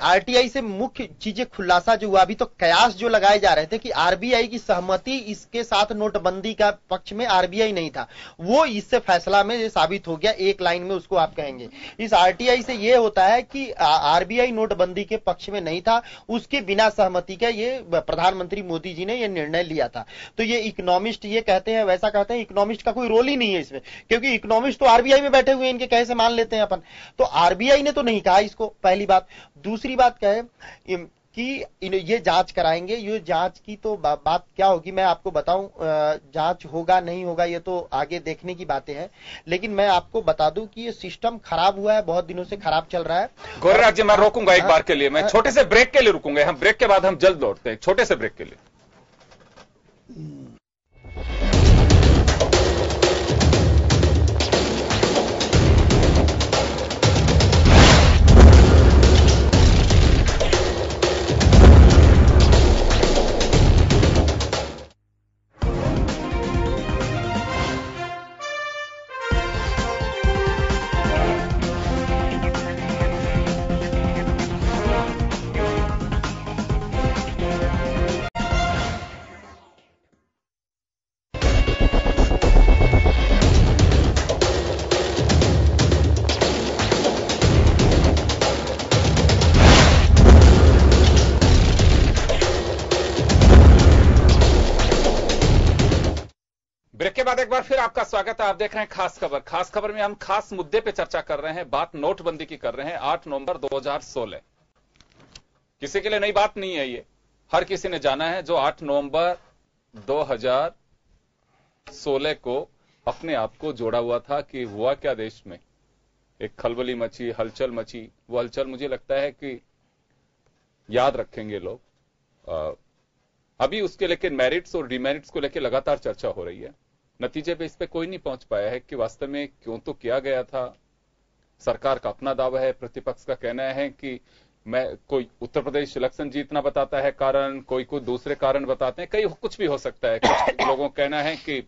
आरटीआई से मुख्य चीजें खुलासा जो हुआ, अभी तो कयास जो लगाए जा रहे थे कि आरबीआई की सहमति इसके साथ नोटबंदी का पक्ष में आरबीआई नहीं था, वो इससे फैसला में साबित हो गया। एक लाइन में उसको आप कहेंगे। इस आरटीआई से ये होता है कि आरबीआई नोटबंदी के पक्ष में नहीं था, उसके बिना सहमति का ये प्रधानमंत्री मोदी जी ने ये निर्णय लिया था। तो ये इकोनॉमिस्ट ये कहते हैं, वैसा कहते हैं, इकोनॉमिस्ट का कोई रोल ही नहीं है इसमें, क्योंकि इकोनॉमिस्ट तो आरबीआई में बैठे हुए हैं, इनके कहे से मान लेते हैं अपन। तो आरबीआई ने तो नहीं कहा इसको, पहली बात। दूसरी बात क्या है कि ये जांच कराएंगे। ये जांच की तो बात क्या होगी मैं आपको बताऊं, जांच होगा नहीं होगा ये तो आगे देखने की बातें हैं, लेकिन मैं आपको बता दूं कि ये सिस्टम खराब हुआ है, बहुत दिनों से खराब चल रहा है। गोरेराज जी मैं रोकूंगा एक बार के लिए, मैं छोटे से ब्रेक के लिए रुकूंगा। हम ब्रेक के बाद हम जल्द लौटते हैं, छोटे से ब्रेक के लिए। ब्रेक के बाद एक बार फिर आपका स्वागत है। आप देख रहे हैं खास खबर। खास खबर में हम खास मुद्दे पे चर्चा कर रहे हैं। बात नोटबंदी की कर रहे हैं। 8 नवंबर 2016 किसी के लिए नई बात नहीं है, ये हर किसी ने जाना है। जो 8 नवंबर 2016 को अपने आप को जोड़ा हुआ था कि हुआ क्या देश में, एक खलबली मची, हलचल मची। वो हलचल मुझे लगता है कि याद रखेंगे लोग। अभी उसके लेकर मेरिट्स और डिमेरिट्स को लेकर लगातार चर्चा हो रही है। नतीजे पे इस पे कोई नहीं पहुंच पाया है कि वास्तव में क्यों तो किया गया था। सरकार का अपना दावा है, प्रतिपक्ष का कहना है कि कोई उत्तर प्रदेश इलेक्शन जीतना बताता है कारण, कोई दूसरे कारण बताते हैं, कई कुछ भी हो सकता है। कुछ लोगों का कहना है कि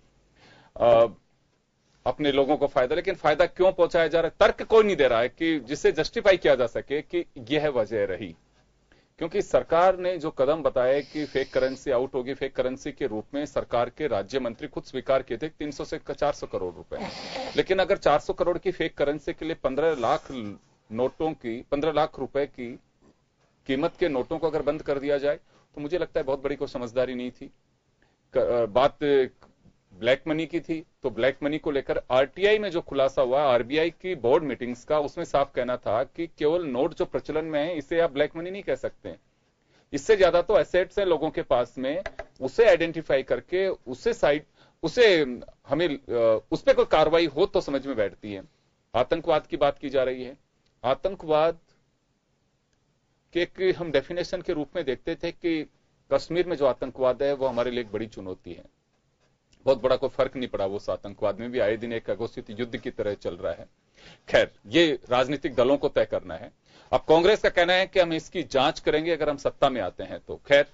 अपने लोगों को फायदा, लेकिन फायदा क्यों पहुंचाया जा रहा है तर्क कोई नहीं दे रहा है कि जिसे जस्टिफाई किया जा सके कि यह वजह रही। क्योंकि सरकार ने जो कदम बताया कि फेक करेंसी आउट होगी, फेक करेंसी के रूप में सरकार के राज्य मंत्री खुद स्वीकार किए थे 300 से 400 करोड़ रुपए। लेकिन अगर 400 करोड़ की फेक करेंसी के लिए 15 लाख नोटों की, 15 लाख रुपए की कीमत के नोटों को अगर बंद कर दिया जाए तो मुझे लगता है बहुत बड़ी कोई समझदारी नहीं थी। बात ब्लैक मनी की थी, तो ब्लैक मनी को लेकर आरटीआई में जो खुलासा हुआ आरबीआई की बोर्ड मीटिंग्स का, उसमें साफ कहना था कि केवल नोट जो प्रचलन में है इसे आप ब्लैक मनी नहीं कह सकते। इससे ज्यादा तो एसेट्स हैं लोगों के पास में, उसे आइडेंटिफाई करके उसे हमें उस पर कोई कार्रवाई हो तो समझ में बैठती है। आतंकवाद की बात की जा रही है। आतंकवाद के एक हम डेफिनेशन के रूप में देखते थे कि कश्मीर में जो आतंकवाद है वो हमारे लिए एक बड़ी चुनौती है। बहुत बड़ा कोई फर्क नहीं पड़ा, वो आतंकवाद में भी आए दिन एक अघोषित युद्ध की तरह चल रहा है। खैर, ये राजनीतिक दलों को तय करना है। अब कांग्रेस का कहना है कि हम इसकी जांच करेंगे अगर हम सत्ता में आते हैं तो। खैर,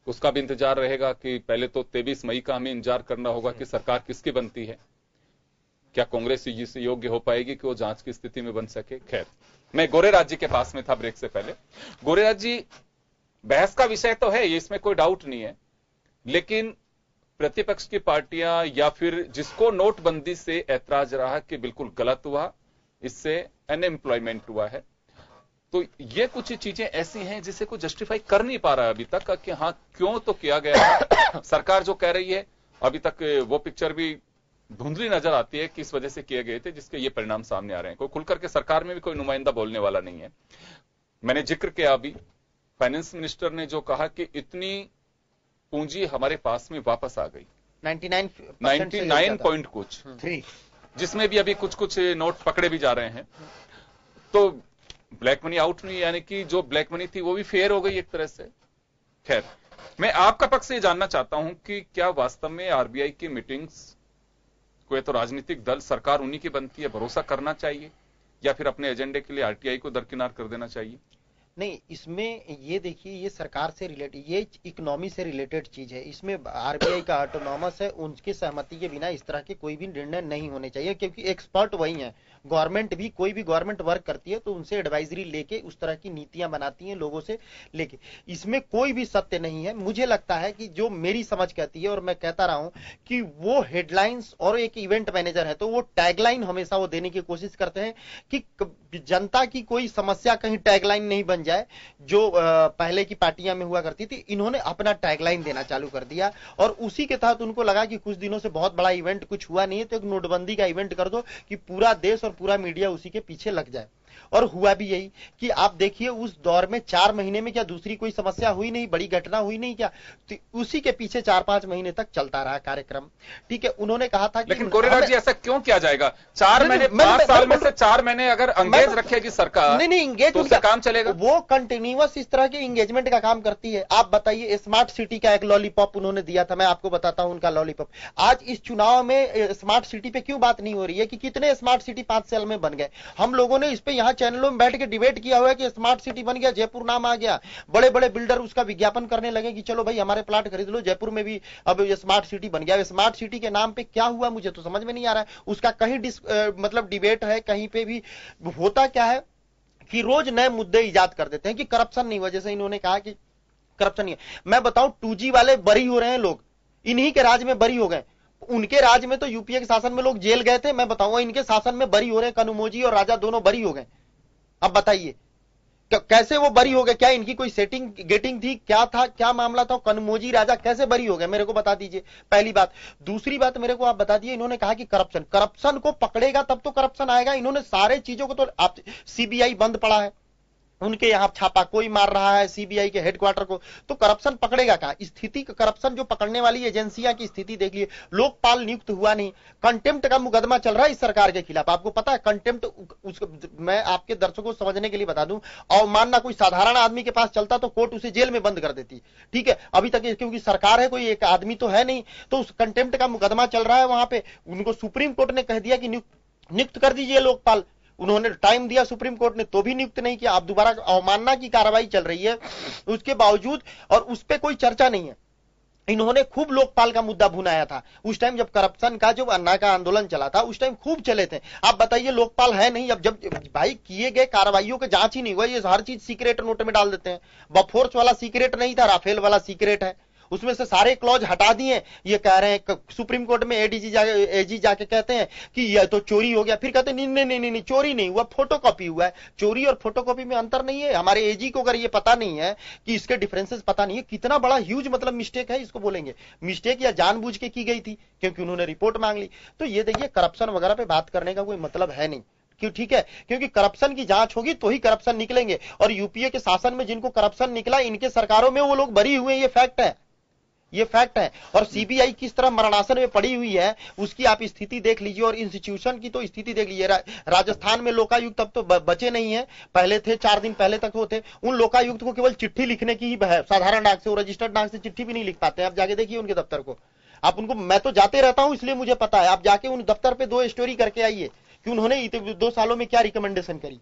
उसका भी इंतजार रहेगा कि पहले तो 23 मई का हमें इंतजार करना होगा कि सरकार किसकी बनती है। क्या कांग्रेस इससे योग्य हो पाएगी कि वो जांच की स्थिति में बन सके। खैर, मैं गोरेराज जी के पास में था ब्रेक से पहले। गोरेराज जी, बहस का विषय तो है ये, इसमें कोई डाउट नहीं है, लेकिन प्रतिपक्ष की पार्टियां या फिर जिसको नोटबंदी से ऐतराज रहा कि बिल्कुल गलत हुआ, इससे अनएम्प्लॉयमेंट हुआ है, तो ये कुछ चीजें ऐसी हैं जिसे कोई जस्टिफाई कर नहीं पा रहा है अभी तक कि हाँ क्यों तो किया गया। सरकार जो कह रही है अभी तक वो पिक्चर भी धुंधली नजर आती है कि इस वजह से किए गए थे, जिसके ये परिणाम सामने आ रहे हैं। कोई खुलकर के सरकार में भी कोई नुमाइंदा बोलने वाला नहीं है। मैंने जिक्र किया अभी फाइनेंस मिनिस्टर ने जो कहा कि इतनी पूंजी हमारे पास में वापस आ गई 99 पॉइंट कुछ, जिसमें भी अभी कुछ कुछ नोट पकड़े भी जा रहे हैं। तो ब्लैक मनी आउट नहीं, यानी कि जो ब्लैक मनी थी वो भी फेयर हो गई एक तरह से। खैर, मैं आपका पक्ष ये जानना चाहता हूं कि क्या वास्तव में आरबीआई की मीटिंग्स को ये तो राजनीतिक दल, सरकार उन्हीं की बनती है, भरोसा करना चाहिए या फिर अपने एजेंडे के लिए आरटीआई को दरकिनार कर देना चाहिए? नहीं, इसमें ये देखिए, ये सरकार से रिलेटेड, ये इकोनॉमी से रिलेटेड चीज है। इसमें आरबीआई का ऑटोनॉमस है, उनकी सहमति के बिना इस तरह के कोई भी निर्णय नहीं होने चाहिए, क्योंकि एक्सपर्ट वही है। गवर्नमेंट भी, कोई भी गवर्नमेंट वर्क करती है तो उनसे एडवाइजरी लेके उस तरह की नीतियां बनाती हैं लोगों से लेके। इसमें कोई भी सत्य नहीं है। मुझे लगता है कि जो मेरी समझ कहती है, और मैं कहता रहा हूं कि वो हेडलाइंस, और एक इवेंट मैनेजर है तो वो टैगलाइन हमेशा वो देने की कोशिश करते हैं कि जनता की कोई समस्या कहीं टैगलाइन नहीं बन जाए, जो पहले की पार्टियां में हुआ करती थी। इन्होंने अपना टैगलाइन देना चालू कर दिया, और उसी के तहत उनको लगा कि कुछ दिनों से बहुत बड़ा इवेंट कुछ हुआ नहीं है, तो एक नोटबंदी का इवेंट कर दो कि पूरा देश और पूरा मीडिया उसी के पीछे लग जाए। और हुआ भी यही कि आप देखिए, उस दौर में 4 महीने में क्या दूसरी कोई समस्या हुई नहीं, बड़ी घटना हुई नहीं क्या? तो उसी के पीछे 4-5 महीने तक चलता रहा कार्यक्रम। ठीक है, उन्होंने कहा था कि लेकिन गोरेराव जी, ऐसा क्यों किया जाएगा? 4 महीने, 5 साल में से 4 महीने अगर एंगेज रखेगी सरकार, नहीं एंगेज तो उससे काम चलेगा। वो कंटिन्यूअस इस तरह के एंगेजमेंट का काम करती है। आप बताइए, स्मार्ट सिटी का एक लॉलीपॉप उन्होंने दिया था, मैं आपको बताता हूं उनका लॉलीपॉप। आज इस चुनाव में स्मार्ट सिटी पे क्यों बात नहीं हो रही है कि कितने स्मार्ट सिटी 5 साल में बन गए? हम लोगों ने इस पे यहां चैनलों में बैठ के डिबेट किया हुआ है कि स्मार्ट सिटी बन गया, जयपुर नाम आ गया, बड़े बड़े बिल्डर उसका विज्ञापन करने लगे कि चलो भाई हमारे प्लाट खरीद लो, जयपुर में भी अब ये स्मार्ट सिटी बन गया। स्मार्ट सिटी के नाम पे क्या हुआ मुझे तो समझ में नहीं आ रहा है। उसका कहीं मतलब डिबेट है, कहीं पे भी होता क्या है कि रोज नए मुद्दे इजाद कर देते हैं कि करप्शन नहीं हुआ। जैसे इन्होंने कहा कि करप्शन नहीं है। मैं बताऊं, 2G वाले बरी हो रहे हैं लोग, इन्हीं के राज में बरी हो गए। उनके राज में तो यूपीए के शासन में लोग जेल गए थे, मैं बताऊंगा इनके शासन में बरी हो रहे हैं। कनुमोजी और राजा दोनों बरी हो गए। अब बताइए कैसे वो बरी हो गए? क्या इनकी कोई सेटिंग गेटिंग थी? क्या था, क्या मामला था? कनुमोजी राजा कैसे बरी हो गए, मेरे को बता दीजिए, पहली बात। दूसरी बात मेरे को आप बता दिए, इन्होंने कहा कि करप्शन को पकड़ेगा तब तो करप्शन आएगा। इन्होंने सारे चीजों को तो, आप सीबीआई बंद पड़ा है, उनके यहां छापा कोई मार रहा है सीबीआई के हेडक्वार्टर को, तो करप्शन पकड़ेगा कहां? स्थिति करप्शन जो पकड़ने वाली एजेंसियां की स्थिति देख लिए। लोकपाल नियुक्त हुआ नहीं, कंटेम्प्ट का मुकदमा चल रहा है इस सरकार के खिलाफ। आपको पता है कंटेम्प्ट, मैं आपके दर्शकों को समझने के लिए बता दूं, अवमानना कोई साधारण आदमी के पास चलता तो कोर्ट उसे जेल में बंद कर देती। ठीक है, अभी तक क्योंकि सरकार है, कोई एक आदमी तो है नहीं, तो उस कंटेम्प्ट का मुकदमा चल रहा है वहां पे। उनको सुप्रीम कोर्ट ने कह दिया कि नियुक्त कर दीजिए लोकपाल। उन्होंने टाइम दिया सुप्रीम कोर्ट ने, तो भी नियुक्त नहीं किया। अब दोबारा अवमानना की कार्रवाई चल रही है उसके बावजूद, और उस पर कोई चर्चा नहीं है। इन्होंने खूब लोकपाल का मुद्दा भुनाया था उस टाइम जब करप्शन का जो अन्ना का आंदोलन चला था, उस टाइम खूब चले थे। आप बताइए, लोकपाल है नहीं। अब जब भाई किए गए कार्रवाइयों की जांच ही नहीं हुआ, ये हर चीज सीक्रेट नोट में डाल देते हैं। बफोर्स वाला सीक्रेट नहीं था, राफेल वाला सीक्रेट है, उसमें से सारे क्लॉज हटा दिए। ये कह रहे हैं सुप्रीम कोर्ट में एजी जाके कहते हैं कि यह तो चोरी हो गया, फिर कहते हैं नहीं चोरी नहीं हुआ, फोटोकॉपी हुआ है। चोरी और फोटोकॉपी में अंतर नहीं है। हमारे एजी को अगर ये पता नहीं है कि इसके डिफरेंसेस पता नहीं है, कितना बड़ा ह्यूज मतलब मिस्टेक है, इसको बोलेंगे मिस्टेक या जानबूझ के की गई थी क्योंकि उन्होंने रिपोर्ट मांग ली। तो ये देखिए, करप्शन वगैरह पे बात करने का कोई मतलब है नहीं, क्यों? ठीक है, क्योंकि करप्शन की जांच होगी तो ही करप्शन निकलेंगे। और यूपीए के शासन में जिनको करप्शन निकला, इनके सरकारों में वो लोग बरी हुए, ये फैक्ट है, ये फैक्ट है। और सीबीआई किस तरह मरणासन में पड़ी हुई है उसकी आप स्थिति देख लीजिए, और इंस्टीट्यूशन की तो स्थिति देख लीजिए। राजस्थान में लोकायुक्त अब तो बचे नहीं है, पहले थे 4 दिन पहले तक होते। उन लोकायुक्त को केवल चिट्ठी लिखने की ही है, साधारण डाक से, रजिस्टर्ड डाक से चिट्ठी भी नहीं लिख पाते। आप जाके देखिए उनके दफ्तर को, आप उनको, मैं तो जाते रहता हूं इसलिए मुझे पता है, आप जाके उन दफ्तर पे 2 स्टोरी करके आइए कि उन्होंने 2 सालों में क्या रिकमेंडेशन करी।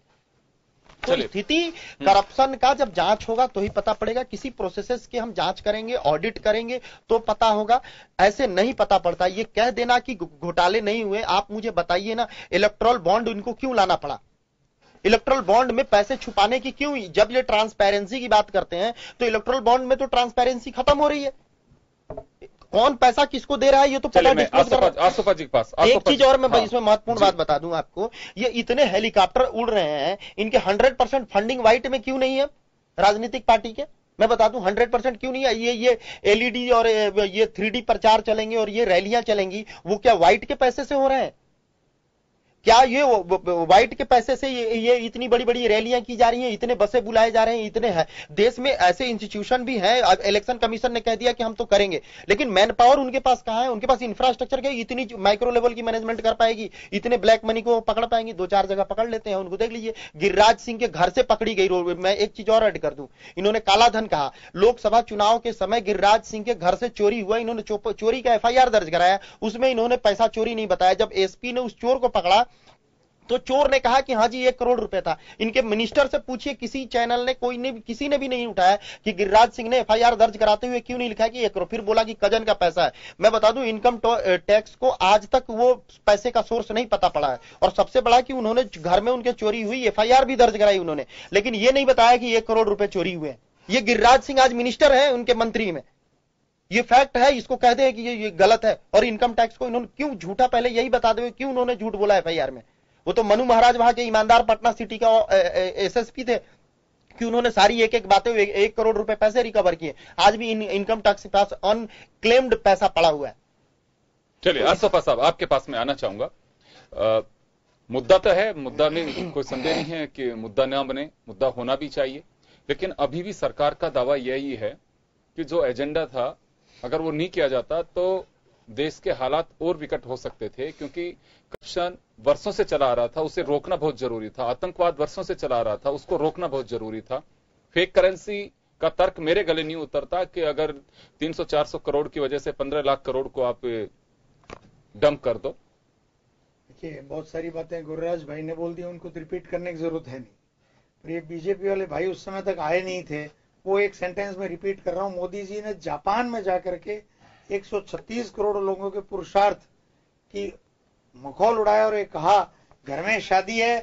तो स्थिति करप्शन का जब जांच होगा तो ही पता पड़ेगा। किसी प्रोसेसेस के हम जांच करेंगे, ऑडिट करेंगे तो पता होगा, ऐसे नहीं पता पड़ता। ये कह देना कि घोटाले नहीं हुए, आप मुझे बताइए ना, इलेक्टोरल बॉन्ड इनको क्यों लाना पड़ा? इलेक्टोरल बॉन्ड में पैसे छुपाने की क्यों? जब ये ट्रांसपेरेंसी की बात करते हैं तो इलेक्टोरल बॉन्ड में तो ट्रांसपेरेंसी खत्म हो रही है। कौन पैसा किसको दे रहा है ये तो पता आसोपा जी के पास। एक चीज और मैं इसमें महत्वपूर्ण बात बता दूं आपको, ये इतने हेलीकॉप्टर उड़ रहे हैं, इनके 100% फंडिंग व्हाइट में क्यों नहीं है राजनीतिक पार्टी के? मैं बता दूं 100% क्यों नहीं है। ये एलईडी और ये 3D प्रचार चलेंगे और ये रैलियां चलेंगी, वो क्या व्हाइट के पैसे से हो रहे हैं? क्या ये व्हाइट के पैसे से ये इतनी बड़ी बड़ी रैलियां की जा रही हैं, इतने बसें बुलाए जा रहे हैं, इतने है देश में ऐसे इंस्टीट्यूशन भी हैं। इलेक्शन कमीशन ने कह दिया कि हम तो करेंगे, लेकिन मैन पावर उनके पास कहां है? उनके पास इंफ्रास्ट्रक्चर क्या इतनी माइक्रो लेवल की मैनेजमेंट कर पाएगी? इतने ब्लैक मनी को पकड़ पाएंगी? 2-4 जगह पकड़ लेते हैं उनको। देख लीजिए गिरिराज सिंह के घर से पकड़ी गई। मैं एक चीज और ऐड कर दूं, इन्होंने काला धन कहा। लोकसभा चुनाव के समय गिरिराज सिंह के घर से चोरी हुआ, इन्होंने चोरी का FIR दर्ज कराया, उसमें इन्होंने पैसा चोरी नहीं बताया। जब SP ने उस चोर को पकड़ा तो चोर ने कहा कि हाँ जी 1 करोड़ रुपए था। इनके मिनिस्टर से पूछिए, किसी चैनल ने किसी ने भी नहीं उठाया कि गिरिराज सिंह ने FIR दर्ज कराते हुए क्यों नहीं लिखा कि 1 करोड़। फिर बोला कि कजन का पैसा है। मैं बता दूं इनकम टैक्स को आज तक वो पैसे का सोर्स नहीं पता पड़ा है। और सबसे बड़ा कि उन्होंने घर में उनके चोरी हुई, FIR भी दर्ज कराई उन्होंने, लेकिन ये नहीं बताया कि 1 करोड़ रुपए चोरी हुए। ये गिरिराज सिंह आज मिनिस्टर है उनके मंत्री में, ये फैक्ट है। इसको कहते हैं कि ये गलत है। और इनकम टैक्स को इन्होंने क्यों झूठा, पहले यही बता दे क्यों उन्होंने झूठ बोला FIR में। वो तो मनु महाराज वहां के ईमानदार पटना सिटी का SSP थे कि उन्होंने सारी एक बातें 1 करोड़ रुपए पैसे रिकवर किए। आज भी इनकम टैक्स के पास अनक्लेम्ड पैसा पड़ा हुआ है। चलिए आसफा साहब आपके पास में आना चाहूंगा। मुद्दा तो है, मुद्दा में कोई संदेह नहीं है कि मुद्दा ना बने, मुद्दा होना भी चाहिए। लेकिन अभी भी सरकार का दावा यही है कि जो एजेंडा था अगर वो नहीं किया जाता तो देश के हालात और विकट हो सकते थे, क्योंकि करप्शन वर्षों से चला आ रहा था, उसे रोकना बहुत जरूरी था। आतंकवाद वर्षों से चला आ रहा था, उसको रोकना बहुत जरूरी था। फेक करेंसी का तर्क मेरे गले नहीं उतरता कि अगर 300-400 करोड़ की वजह से 15 लाख करोड़ को आप डंप कर दो। देखिए बहुत सारी बातें गुरुराज भाई ने बोल दी, उनको रिपीट करने की जरूरत है नहीं। पर ये बीजेपी वाले भाई उस समय तक आए नहीं थे, वो एक सेंटेंस में रिपीट कर रहा हूं। मोदी जी ने जापान में जाकर के 136 करोड़ लोगों के पुरुषार्थ की मखौल उड़ाया और ये कहा घर में शादी है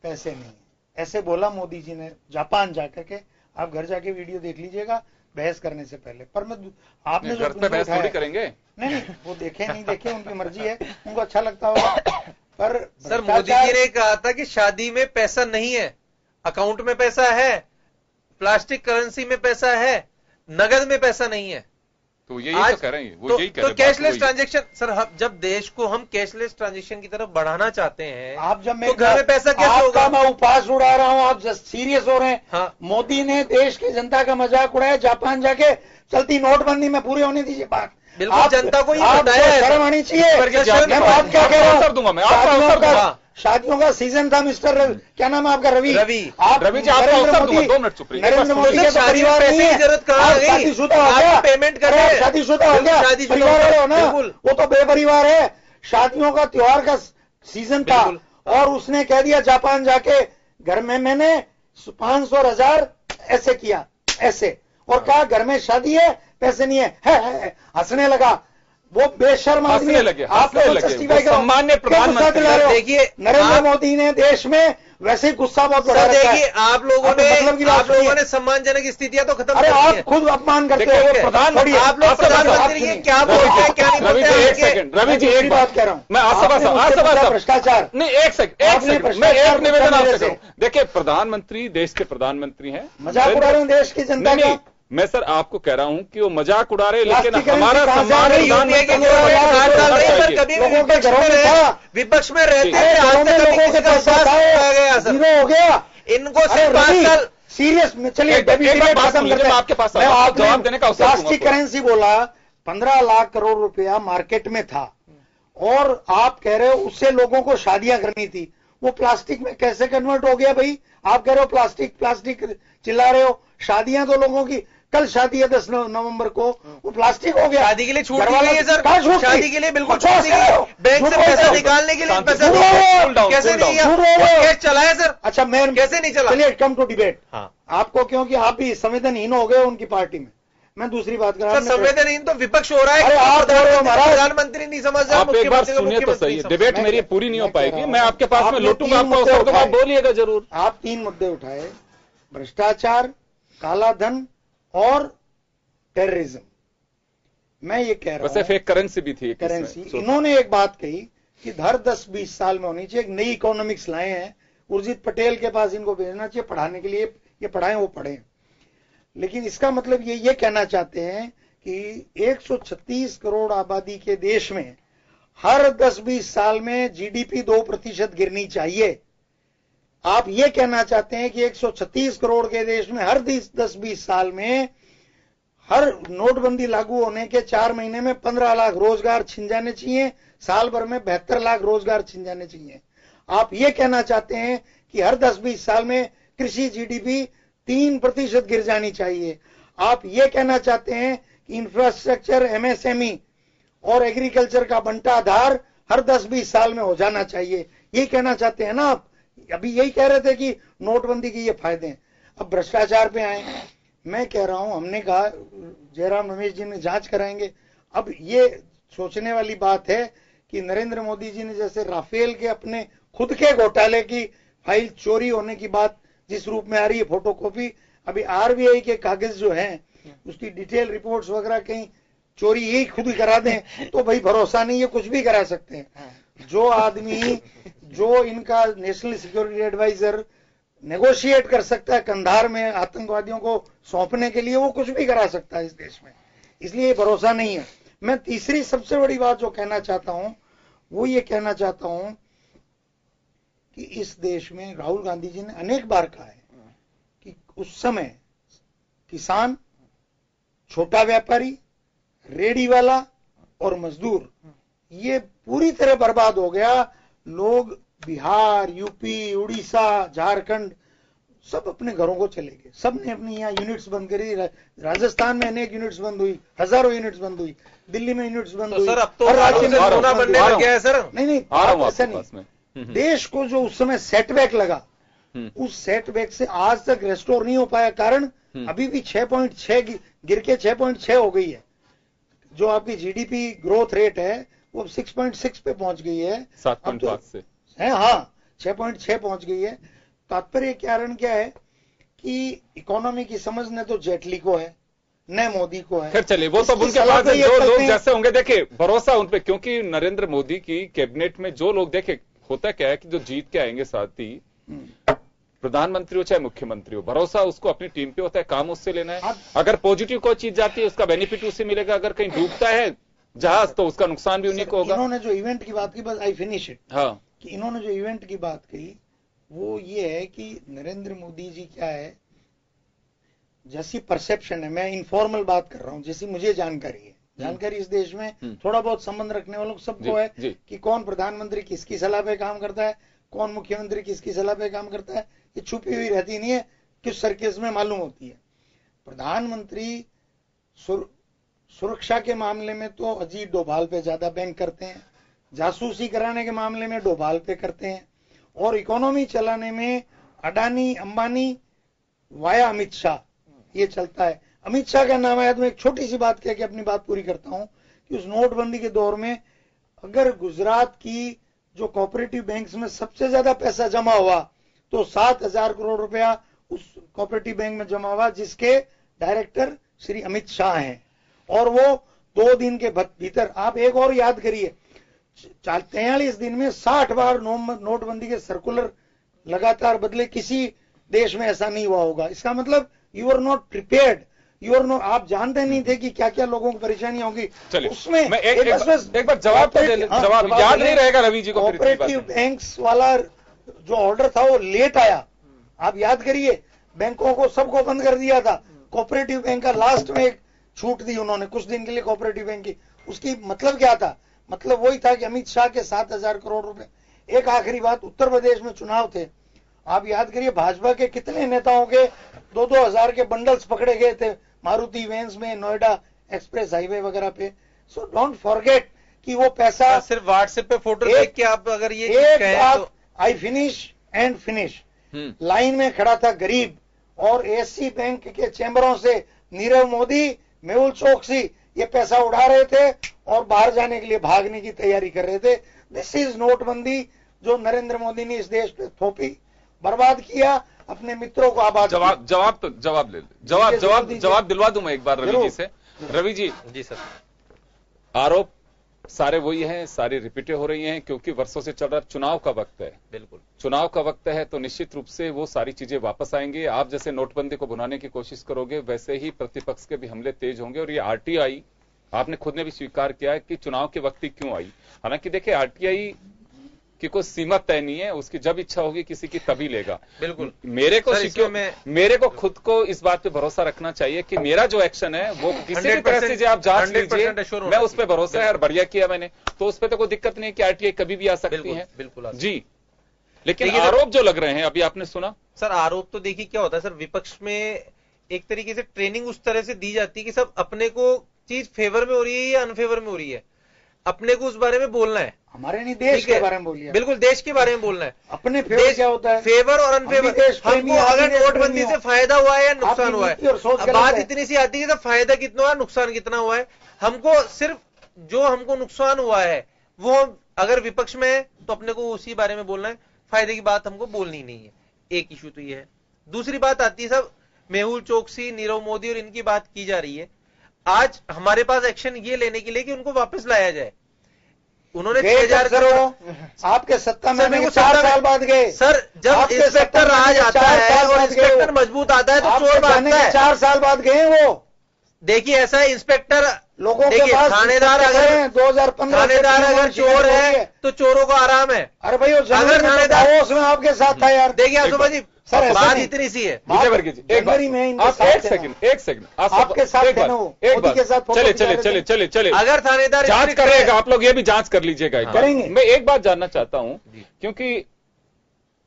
पैसे नहीं है। ऐसे बोला मोदी जी ने जापान जाकर के। आप घर जाके वीडियो देख लीजिएगा बहस करने से पहले। पर मैं आपने जो बहस थोड़ी करेंगे, नहीं वो देखे नहीं देखे उनकी मर्जी है, उनको अच्छा लगता होगा। पर सर मोदी जी ने कहा था कि शादी में पैसा नहीं है, अकाउंट में पैसा है, प्लास्टिक करेंसी में पैसा है, नगद में पैसा नहीं है। तो यही तो कह रहे हैं, वो यही कह रहे हैं। तो कैशलेस ट्रांजैक्शन सर, जब देश को हम कैशलेस ट्रांजैक्शन की तरफ बढ़ाना चाहते हैं, आप जब तो घर में पैसा कैसे होगा? मैं उपहास उड़ा रहा हूं, आप सीरियस हो रहे हैं। हाँ। मोदी ने देश की जनता का मजाक उड़ाया जापान जाके। चलती नोटबंदी में पूरी होने दीजिए बात। बिल्कुल जनता को ये बताया है, शर्म आनी चाहिए। मैं बात क्या कह रहा हूं, दूंगा मैं आपका शादियों का सीजन था मिस्टर क्या नाम है आपका? रवि जी आपका अवसर दूंगा। 2 मिनट चुप रहिए। नरेंद्र मोदी के परिवार नहीं है, जरूरत कहाँ गई? शादीशुदा हो गया, पेमेंट कर रहे हैं, शादीशुदा हो गया, परिवार वाले हो ना, वो तो बेपरिवार है। शादियों का त्योहार का सीजन था और उसने कह दिया जापान जाके घर में मैंने 500 और 1000 ऐसे किया, ऐसे, और कहा घर में शादी है पैसे नहीं है। हंसने लगा। वो बेशर्म आदमी लगे, आप सम्मान्य प्रधानमंत्री। देखिए नरेंद्र मोदी ने देश में वैसे ही गुस्सा बहुत बढ़ा रखा है। देखिए आप लोगों ने सम्मानजनक स्थितियां तो खत्म अरे कर दी आप हैं। खुद अपमान करते हो प्रधान। आप लोग प्रधानमंत्री के क्या बोलते हैं क्या नहीं रवि बोलते जी हैं? एक सेकंड, रवि जी एक बात कह रहा हूँ मैं आसफा भ्रष्टाचार नहीं, एक सेकंड मैं एक निवेदन आपसे करूं। देखिए प्रधानमंत्री देश के प्रधानमंत्री हैं, मजाक उड़ा रहे हैं देश की जनता का। मैं सर आपको कह रहा हूं कि वो मजाक उड़ा रहे, लेकिन प्लास्टिक हमारा करेंसी सम्मान कहां से कभी भी विपक्ष में रहते हैं, आज तक कभी किसी का साथ नहीं आया गया सर। जीरो हो गया इनको सिर्फ 5 साल सीरियस में। चलिए आपके पास जवाब देने का अवसर दूंगा। प्लास्टिक करेंसी बोला 15 लाख करोड़ रुपया मार्केट में था और आप कह रहे हो उससे लोगों को शादियां करनी थी। वो प्लास्टिक में कैसे कन्वर्ट हो गया भाई? आप कह रहे हो प्लास्टिक प्लास्टिक चिल्ला रहे हो। शादियां तो लोगों की, कल शादी है 10 नवंबर को, वो प्लास्टिक हो गया। शादी के लिए छूट दी गई है सर, शादी के लिए बिल्कुल छूट दी गई है। बैंक से पैसा निकालने के लिए पैसा कैसे नहीं कैसे चला है सर? अच्छा मैं कैसे नहीं चला? चलिए कम टू डिबेट। हाँ आपको क्योंकि आप भी संवेदनहीन हो गए उनकी पार्टी में। मैं दूसरी बात कर रहा हूं, संवेदनहीन तो विपक्ष हो रहा है। अरे आप प्रधानमंत्री नहीं समझ रहे, आप एक बार सुनिए तो सही, डिबेट मेरी पूरी नहीं हो पाएगी। मैं आपके पास में लौटूंगा, आपका अवसर दूंगा, आप बोलिएगा जरूर। आप 3 मुद्दे उठाए, भ्रष्टाचार, काला धन और टेररिज्म। मैं ये कह रहा हूं फेक करेंसी भी थी, करेंसी। इन्होंने एक बात कही कि हर 10-20 साल में होनी चाहिए, एक नई इकोनॉमिक्स लाए हैं। उर्जित पटेल के पास इनको भेजना चाहिए पढ़ाने के लिए, ये पढ़ाएं वो पढ़ें। लेकिन इसका मतलब ये कहना चाहते हैं कि 136 करोड़ आबादी के देश में हर 10-20 साल में जीडीपी 2% गिरनी चाहिए। आप ये कहना चाहते हैं कि 136 करोड़ के देश में हर 10-20 साल में हर नोटबंदी लागू होने के 4 महीने में 15 लाख रोजगार छिन जाने चाहिए, साल भर में 72 लाख रोजगार छिन जाने चाहिए। आप ये कहना चाहते हैं कि हर 10-20 साल में कृषि जीडीपी 3% गिर जानी चाहिए। आप ये कहना चाहते हैं कि इंफ्रास्ट्रक्चर, एमएसएमई और एग्रीकल्चर का बंटा आधार हर 10-20 साल में हो जाना चाहिए। ये कहना चाहते हैं ना आप। अभी यही कह रहे थे कि नोटबंदी के ये फायदे हैं। अब भ्रष्टाचार पे आए। मैं कह रहा हूं, हमने कहा जयराम रमेश जी ने जांच कराएंगे। अब ये सोचने वाली बात है कि नरेंद्र मोदी जी ने जैसे राफेल के अपने खुद के घोटाले की फाइल चोरी होने की बात जिस रूप में आ रही है, फोटोकॉपी, अभी आरबीआई के कागज जो हैं उसकी डिटेल रिपोर्ट्स वगैरह कहीं चोरी यही खुद ही करा दें तो भाई भरोसा नहीं, ये कुछ भी करा सकते हैं। जो आदमी जो इनका नेशनल सिक्योरिटी एडवाइजर नेगोशिएट कर सकता है कंधार में आतंकवादियों को सौंपने के लिए, वो कुछ भी करा सकता है इस देश में, इसलिए भरोसा नहीं है। मैं तीसरी सबसे बड़ी बात जो कहना चाहता हूं वो ये कहना चाहता हूं कि इस देश में राहुल गांधी जी ने अनेक बार कहा है कि उस समय किसान, छोटा व्यापारी, रेडी वाला और मजदूर ये पूरी तरह बर्बाद हो गया। लोग बिहार, यूपी, उड़ीसा, झारखंड सब अपने घरों को चले गए। सब ने अपनी यहाँ यूनिट्स बंद करी। राजस्थान में अनेक यूनिट्स बंद हुई, हजारों यूनिट्स बंद हुई, दिल्ली में यूनिट्स बंद हुई। सर अब तो राज्य में कोरोना बनने लग गया है सर। नहीं, ऐसा नहीं। देश को जो उस समय सेटबैक लगा, उस सेटबैक से आज तक रेस्टोर नहीं हो पाया। कारण अभी भी 6.6 गिर के 6.6 हो गई है। जो आपकी जीडीपी ग्रोथ रेट है वो 6.6 पे पहुंच गई है, 7.5 से है। हाँ, 6.6 पहुंच गई है। तात्पर्य कारण क्या है कि इकोनॉमी की समझ न तो जेटली को है न मोदी को है। खैर चलिए, वो सब उनके पास है। जो लोग जैसे होंगे, देखिए भरोसा उन पे, क्योंकि नरेंद्र मोदी की कैबिनेट में जो लोग, देखे होता क्या है कि जो जीत के आएंगे साथ ही प्रधानमंत्री हो चाहे मुख्यमंत्री हो, भरोसा उसको अपनी टीम पे होता है, काम उससे लेना है। अगर पॉजिटिव कोई चीज जाती है उसका बेनिफिट उसे मिलेगा, अगर कहीं डूबता है जहाज तो उसका नुकसान भी उन्हीं को होगा। इन्होंने जो इवेंट की बात की, बस आई फिनिश इट। हाँ, कि इन्होंने जो इवेंट की बात कही वो ये है कि नरेंद्र मोदी जी क्या है, जैसी परसेप्शन है, मैं इनफॉर्मल बात कर रहा हूं, जैसी मुझे जानकारी है, जानकारी इस देश में थोड़ा बहुत संबंध रखने वालों को सबको है कि कौन प्रधानमंत्री किसकी सलाह पे काम करता है, कौन मुख्यमंत्री किसकी सलाह पे काम करता है, ये छुपी हुई रहती नहीं है, किस सर्किल्स में मालूम होती है। प्रधानमंत्री सुरक्षा के मामले में तो अजीत डोभाल पे ज्यादा बैंक करते हैं, जासूसी कराने के मामले में डोभाल पे करते हैं, और इकोनॉमी चलाने में अडानी, अंबानी वाया अमित शाह ये चलता है। अमित शाह का नाम आया तो मैं एक छोटी सी बात कह के अपनी बात पूरी करता हूं कि उस नोटबंदी के दौर में अगर गुजरात की जो कोऑपरेटिव बैंक्स में सबसे ज्यादा पैसा जमा हुआ तो 7,000 करोड़ रुपया उस कोऑपरेटिव बैंक में जमा हुआ, जिसके डायरेक्टर श्री अमित शाह हैं। और वो 2 दिन के भीतर, आप एक और याद करिए, 43 दिन में 60 बार नोटबंदी के सर्कुलर लगातार बदले, किसी देश में ऐसा नहीं हुआ होगा। इसका मतलब you are not prepared, you are not, आप जानते नहीं थे कि क्या क्या लोगों को परेशानी होगी। उसमें मैं एक बार जवाब तो दे, जवाब याद नहीं रहेगा रवि जी को। कोऑपरेटिव बैंक्स वाला जो ऑर्डर था वो लेट आया, आप याद करिए। बैंकों को सबको बंद कर दिया था, कोऑपरेटिव बैंक का लास्ट में एक छूट दी उन्होंने कुछ दिन के लिए कोऑपरेटिव बैंक की। उसकी मतलब क्या था? मतलब वही था कि अमित शाह के 7,000 करोड़ रुपए। एक आखिरी बात, उत्तर प्रदेश में चुनाव थे, आप याद करिए भाजपा के कितने नेताओं के 2-2 हजार के बंडल्स पकड़े गए थे मारुति वैन्स में, नोएडा एक्सप्रेस हाईवे वगैरह पे। सो डोंट फॉरगेट कि वो पैसा सिर्फ व्हाट्सएप पे फोटो देख के आप अगर ये कहें तो I finish and finish. Line में खड़ा था गरीब, और एससी बैंक के चैम्बरों से नीरव मोदी, मेहुल चोकसी ये पैसा उड़ा रहे थे और बाहर जाने के लिए भागने की तैयारी कर रहे थे। दिस इज नोटबंदी जो नरेंद्र मोदी ने इस देश पे थोपी, बर्बाद किया, अपने मित्रों को आबाद। जवाब दिलवा दूं मैं एक बार रवि जी से। रवि जी सर, आरोप सारे वही हैं, सारी रिपीटें हो रही हैं, क्योंकि वर्षों से चल रहा चुनाव का वक्त है। बिल्कुल चुनाव का वक्त है तो निश्चित रूप से वो सारी चीजें वापस आएंगी। आप जैसे नोटबंदी को भुनाने की कोशिश करोगे वैसे ही प्रतिपक्ष के भी हमले तेज होंगे। और ये आरटीआई आपने खुद ने भी स्वीकार किया है कि चुनाव के वक्त ही क्यों आई। हालांकि देखिए आरटीआई की कोई सीमा तय नहीं है, उसकी जब इच्छा होगी किसी की तभी लेगा। बिल्कुल। मेरे को खुद को इस बात पे भरोसा रखना चाहिए कि मेरा जो एक्शन है वो किसी भी तरह से आप जांच लीजिए, मैं उस पर भरोसा है और बढ़िया किया मैंने, तो उस पर तो कोई दिक्कत नहीं है कि आरटीआई कभी भी आ सकती है। बिल्कुल जी। लेकिन आरोप जो लग रहे हैं अभी आपने सुना सर, आरोप तो देखिए क्या होता है सर, विपक्ष में एक तरीके से ट्रेनिंग उस तरह से दी जाती है कि सब अपने को चीज फेवर में हो रही है या अनफेवर में हो रही है, अपने को उस बारे में बोलना है। हमारे नहीं, देश के बारे में बोलिए। बिल्कुल, देश के बारे में बोलना है। अपने फेवर क्या होता है, फेवर और अनफेवर। हमको अगर नोटबंदी से फायदा हुआ है या नुकसान हुआ है, बात इतनी सी आती है कि फायदा कितना हुआ, नुकसान कितना हुआ है। हमको सिर्फ जो हमको नुकसान हुआ है वो अगर विपक्ष में है तो अपने को उसी बारे में बोलना है, फायदे की बात हमको बोलनी नहीं है। एक इशू तो ये है। दूसरी बात आती है सब मेहुल चोकसी, नीरव मोदी और इनकी बात की जा रही है। आज हमारे पास एक्शन ये लेने के लिए कि उनको वापस लाया जाए। उन्होंने 6000 करोड़ आपके सत्ता में 4 साल बाद गए सर, जब इंस्पेक्टर राज आता है और इंस्पेक्टर मजबूत आता है तो चोर भागता है। 4 साल बाद गए वो। देखिए ऐसा है, इंस्पेक्टर लोगों के पास थानेदार अगर 2015 थानेदार अगर चोर है तो चोरों को आराम है। अरे भाई अगर थानेदार उसमें आपके साथ था यार। देखिए आसुमा जी, बात इतनी सी है। एक सेकंड आपके साथ चले अगर थानेदार जांच करेगा, आप लोग ये भी जांच कर लीजिएगा। करेंगे। मैं एक बात जानना चाहता हूं, क्योंकि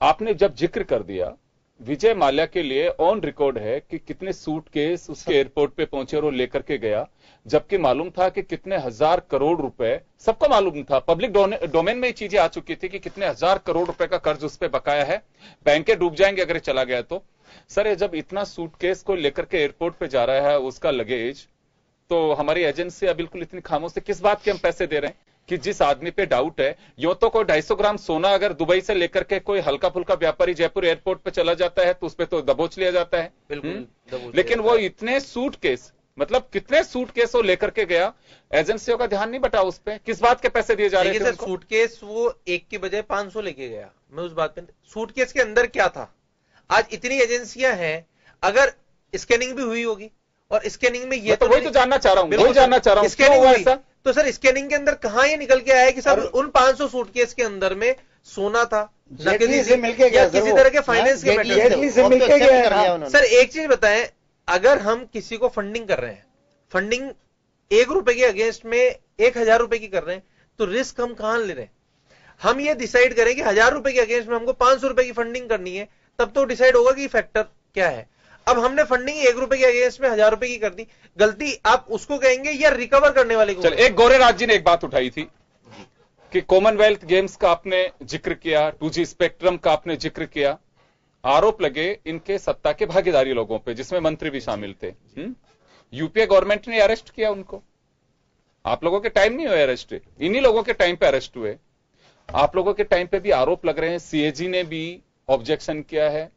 आपने जब जिक्र कर दिया विजय माल्या के लिए ऑन रिकॉर्ड है कि कितने सूटकेस उसके एयरपोर्ट पे पहुंचे और वो लेकर के गया, जबकि मालूम था कि कितने हजार करोड़ रुपए, सबको मालूम था, पब्लिक डोमेन में ये चीजें आ चुकी थी कि कितने हजार करोड़ रुपए का कर्ज उस पर बकाया है, बैंकें डूब जाएंगे अगर चला गया तो। सर ये जब इतना सूटकेस को लेकर के एयरपोर्ट पे जा रहा है उसका लगेज, तो हमारी एजेंसियां बिल्कुल इतनी खामोश है। किस बात के हम पैसे दे रहे हैं कि जिस आदमी पे डाउट है, यो तो कोई 250 ग्राम सोना अगर दुबई से लेकर के कोई हल्का फुल्का व्यापारी जयपुर एयरपोर्ट पे चला जाता है तो उस पे तो दबोच लिया जाता है। बिल्कुल। लेकिन वो इतने सूटकेस, मतलब कितने सूटकेस वो लेकर के गया, एजेंसियों का ध्यान नहीं बटा उस पे, किस बात के पैसे दिए जा रहे थे? सूटकेस वो एक की बजाय 500 लेके गया। मैं उस बात पे, सूटकेस के अंदर क्या था? आज इतनी एजेंसियां हैं, अगर स्कैनिंग भी हुई होगी और स्कैनिंग में ये तो वही तो जानना चाह रहा हूं, स्कैनिंग हुई तो सर स्कैनिंग के अंदर कहां ये निकल के आया कि सर उन 500 सूटकेस के अंदर में सोना था, नकली से मिलके गया, किसी तरह के फाइनेंस के मैटर। सर एक चीज बताएं, अगर हम किसी को फंडिंग कर रहे हैं, फंडिंग 1 रुपए के अगेंस्ट में 1000 रुपए की कर रहे हैं, तो रिस्क हम कहां ले रहे हैं? हम ये डिसाइड करें कि 1000 रुपए के अगेंस्ट में हमको 500 रुपए की फंडिंग करनी है, तब तो डिसाइड होगा कि फैक्टर क्या है। अब हमने फंडिंग 1 रुपए के अगेंस्ट में 1000 रुपए की कर दी, गलती आप उसको कहेंगे या रिकवर करने वाले को? चल, एक गोरेराज जी ने एक बात उठाई थी कि कॉमनवेल्थ गेम्स का आपने जिक्र किया, 2G स्पेक्ट्रम का आपने जिक्र किया, आरोप लगे इनके सत्ता के भागीदारी लोगों पे, जिसमें मंत्री भी शामिल थे। यूपीए गवर्नमेंट ने अरेस्ट किया उनको, आप लोगों के टाइम नहीं हुए अरेस्ट, इन्हीं लोगों के टाइम पे अरेस्ट हुए। आप लोगों के टाइम पे भी आरोप लग रहे हैं, सीएजी ने भी ऑब्जेक्शन किया है,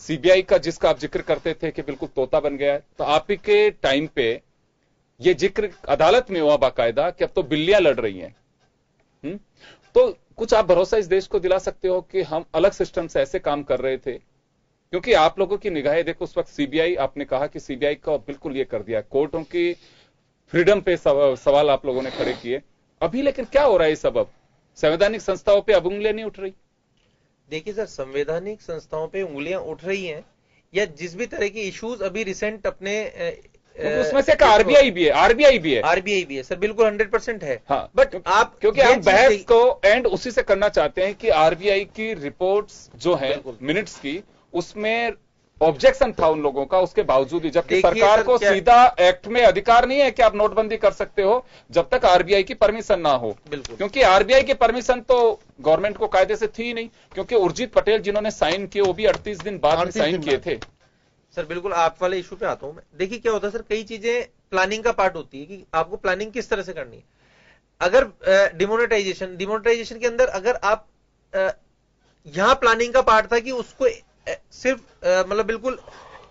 सीबीआई का जिसका आप जिक्र करते थे कि बिल्कुल तोता बन गया है, तो आप ही के टाइम पे ये जिक्र अदालत में हुआ बाकायदा कि अब तो बिल्लियां लड़ रही हैं। तो कुछ आप भरोसा इस देश को दिला सकते हो कि हम अलग सिस्टम से ऐसे काम कर रहे थे? क्योंकि आप लोगों की निगाहें देखो, उस वक्त सीबीआई, आपने कहा कि सीबीआई का बिल्कुल ये कर दिया, कोर्टों की फ्रीडम पे सवाल आप लोगों ने खड़े किए अभी, लेकिन क्या हो रहा है? सब अब संवैधानिक संस्थाओं पे अब उंगलियां नहीं उठ रही। देखिए सर, संवैधानिक संस्थाओं पे उंगलियां उठ रही हैं, या जिस भी तरह के इश्यूज अभी रिसेंट अपने उसमें से आरबीआई भी है, आरबीआई भी है सर, बिल्कुल 100% है। हाँ, बट आप क्योंकि हम बहस को एंड उसी से करना चाहते हैं कि आरबीआई की रिपोर्ट्स जो है मिनट्स की, उसमें ऑब्जेक्शन था उन लोगों का, उसके बावजूद ही, जबकि सरकार को सीधा एक्ट में अधिकार नहीं है कि आप नोटबंदी कर सकते हो जब तक आरबीआई की परमिशन ना हो। क्योंकि आरबीआई की परमिशन तो गवर्नमेंट को कायदे से थी नहीं, क्योंकि उर्जित पटेल जिन्होंने साइन किए वो भी 38 दिन बाद में साइन किए थे। सर बिल्कुल, आप वाले इशू पे आता हूं मैं। देखिए क्या होता है सर, कई चीजें प्लानिंग का पार्ट होती है कि आपको प्लानिंग किस तरह से करनी है। अगर डिमोनेटाइजेशन के अंदर अगर आप यहां प्लानिंग का पार्ट था कि उसको सिर्फ मतलब बिल्कुल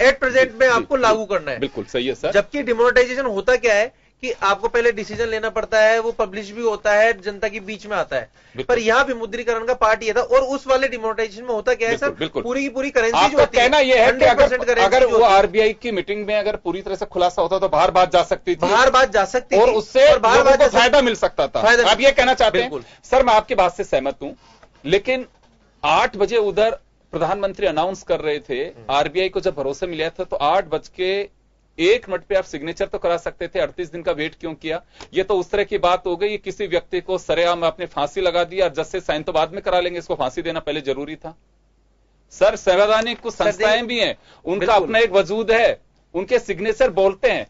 एट प्रेजेंट में आपको लागू करना है, बिल्कुल सही है सर। जबकि डिमोनेटाइजेशन होता क्या है कि आपको पहले डिसीजन लेना पड़ता है, वो पब्लिश भी होता है, जनता के बीच में आता है। पर यहाँ विमुद्रीकरण का पार्ट ये था। और उस वाले डिमोनेटाइजेशन में होता क्या है सर, पूरी की पूरी करेंसी जो होती है, कहना यह है कि अगर वो आरबीआई की मीटिंग में अगर पूरी तरह से खुलासा होता तो बाहर बात जा सकती थी, बाहर बात जा सकती थी और उससे लोगों को फायदा मिल सकता था। आप ये कहना चाहते हैं? सर, मैं आपकी बात से सहमत हूं, लेकिन 8 बजे उधर प्रधानमंत्री अनाउंस कर रहे थे, आरबीआई को जब भरोसा मिला था तो 8:01 पे आप सिग्नेचर तो करा सकते थे, 38 दिन का वेट क्यों किया? ये तो उस तरह की बात हो गई, किसी व्यक्ति को सरेआम आपने फांसी लगा दी, और जज से साइन तो बाद में करा लेंगे, इसको फांसी देना पहले जरूरी था। सर, संवैधानिक कुछ संस्थाएं भी हैं, उनका अपना एक वजूद है, उनके सिग्नेचर बोलते हैं।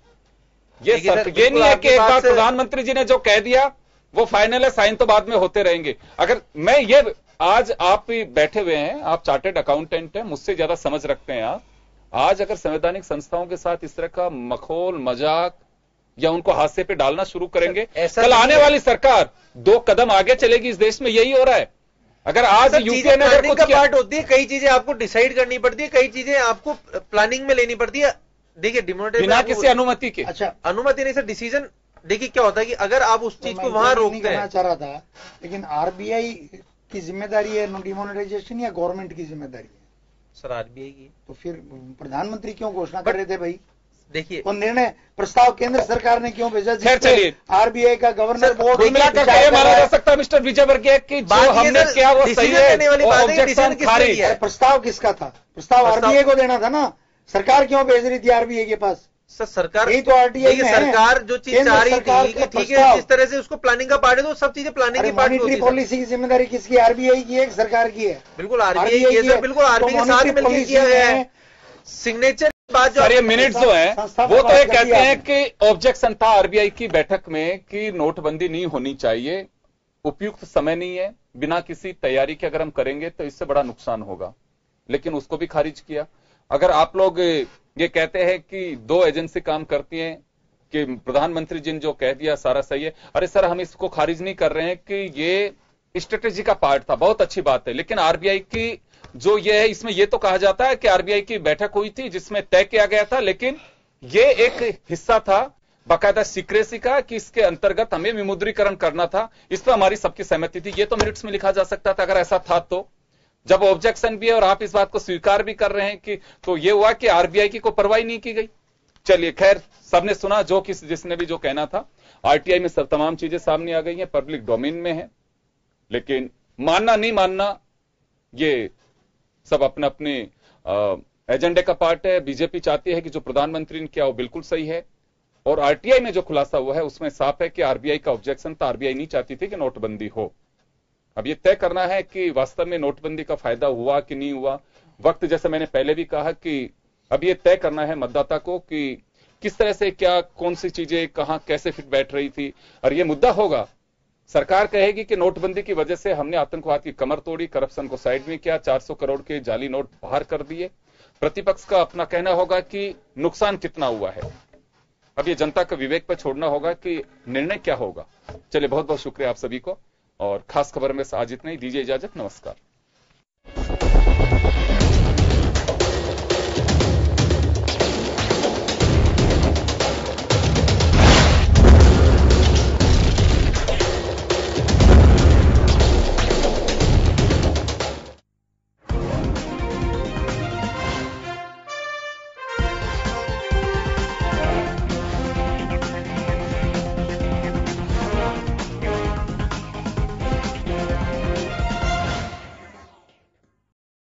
ये नहीं है कि एक बार प्रधानमंत्री जी ने जो कह दिया वो फाइनल है, साइन तो बाद में होते रहेंगे। अगर मैं ये, आज आप भी बैठे हुए हैं, आप चार्टर्ड अकाउंटेंट हैं, मुझसे ज्यादा समझ रखते हैं आप, आज अगर संवैधानिक संस्थाओं के साथ इस तरह का मखौल मजाक या उनको हादसे पे डालना शुरू करेंगे, कल आने वाली सरकार 2 कदम आगे चलेगी। इस देश में यही हो रहा है। अगर आज यूपीए ने अगर कुछ पार्ट होती है, कई चीजें आपको डिसाइड करनी पड़ती है, कई चीजें आपको प्लानिंग में लेनी पड़ती है। देखिए, डिमोनेटाइजेशन बिना किसी अनुमति के, अच्छा, अनुमति नहीं सर, डिसीजन। देखिए क्या होता है कि अगर आप उस चीज को वहां रोकते हैं, चाह रहा था, लेकिन आरबीआई की जिम्मेदारी है डिमोनेटाइजेशन या गवर्नमेंट की जिम्मेदारी है? सर, आरबीआई की। तो फिर प्रधानमंत्री क्यों घोषणा कर रहे थे भाई? देखिए, और निर्णय प्रस्ताव केंद्र सरकार ने क्यों भेजा? खैर चलिए, आरबीआई का गवर्नर बोर्ड मिलाकर ये माना जा सकता है मिस्टर विजय वर्गीय कि जो हमने किया वो सही है, ऑब्जेक्शन खारिज। प्रस्ताव किसका था? प्रस्ताव आरबीआई को देना था ना, सरकार क्यों भेज रही थी आरबीआई के पास? सर, सरकार, यही तो आरटीआई में सरकार जो चीज चाह रही थी कि ठीक है, जिस तरह से उसको प्लानिंग का पार्ट है, तो सब चीजें प्लानिंग की पार्ट होती है। पॉलिसी की जिम्मेदारी किसकी? आरबीआई की है, सरकार की है? बिल्कुल आरबीआई की है सर, बिल्कुल आरबीआई के साथ मिलकर किया गया है। सिग्नेचर बात जो ये मिनट्स जो है वो तो ये कहते हैं कि ऑब्जेक्शन था आरबीआई की बैठक में कि नोटबंदी नहीं होनी चाहिए, उपयुक्त समय नहीं है, बिना किसी तैयारी के अगर हम करेंगे तो इससे बड़ा नुकसान होगा, लेकिन उसको भी खारिज किया। अगर आप लोग ये कहते हैं कि 2 एजेंसी काम करती हैं, कि प्रधानमंत्री जी ने जो कह दिया सारा सही है, अरे सर, हम इसको खारिज नहीं कर रहे हैं कि ये स्ट्रेटेजी का पार्ट था, बहुत अच्छी बात है, लेकिन आरबीआई की जो ये है, इसमें ये तो कहा जाता है कि आरबीआई की बैठक हुई थी जिसमें तय किया गया था, लेकिन ये एक हिस्सा था बाकायदा सीक्रेसी का कि इसके अंतर्गत हमें विमुद्रीकरण करना था, इस पर हमारी सबकी सहमति थी। ये तो मिनट्स में लिखा जा सकता था अगर ऐसा था तो। जब ऑब्जेक्शन भी है और आप इस बात को स्वीकार भी कर रहे हैं कि, तो ये हुआ कि आरबीआई की कोई परवाही नहीं की गई। चलिए, खैर, सबने सुना जो जिसने भी जो कहना था। आरटीआई में सब तमाम चीजें सामने आ गई हैं, पब्लिक डोमेन में है, लेकिन मानना नहीं मानना ये सब अपने अपने एजेंडे का पार्ट है। बीजेपी चाहती है कि जो प्रधानमंत्री ने किया वो बिल्कुल सही है, और आरटीआई में जो खुलासा हुआ है उसमें साफ है कि आरबीआई का ऑब्जेक्शन था, आरबीआई नहीं चाहती थी कि नोटबंदी हो। अब ये तय करना है कि वास्तव में नोटबंदी का फायदा हुआ कि नहीं हुआ। वक्त, जैसे मैंने पहले भी कहा, कि अब ये तय करना है मतदाता को कि किस तरह से क्या, कौन सी चीजें कहां कैसे फिट बैठ रही थी। और ये मुद्दा होगा, सरकार कहेगी कि नोटबंदी की वजह से हमने आतंकवाद की कमर तोड़ी, करप्शन को साइड में किया, 400 करोड़ के जाली नोट बाहर कर दिए। प्रतिपक्ष का अपना कहना होगा कि नुकसान कितना हुआ है। अब ये जनता के विवेक पर छोड़ना होगा कि निर्णय क्या होगा। चलिए, बहुत बहुत शुक्रिया आप सभी को, और खास खबर में आज इतना ही। दीजिए इजाजत, नमस्कार।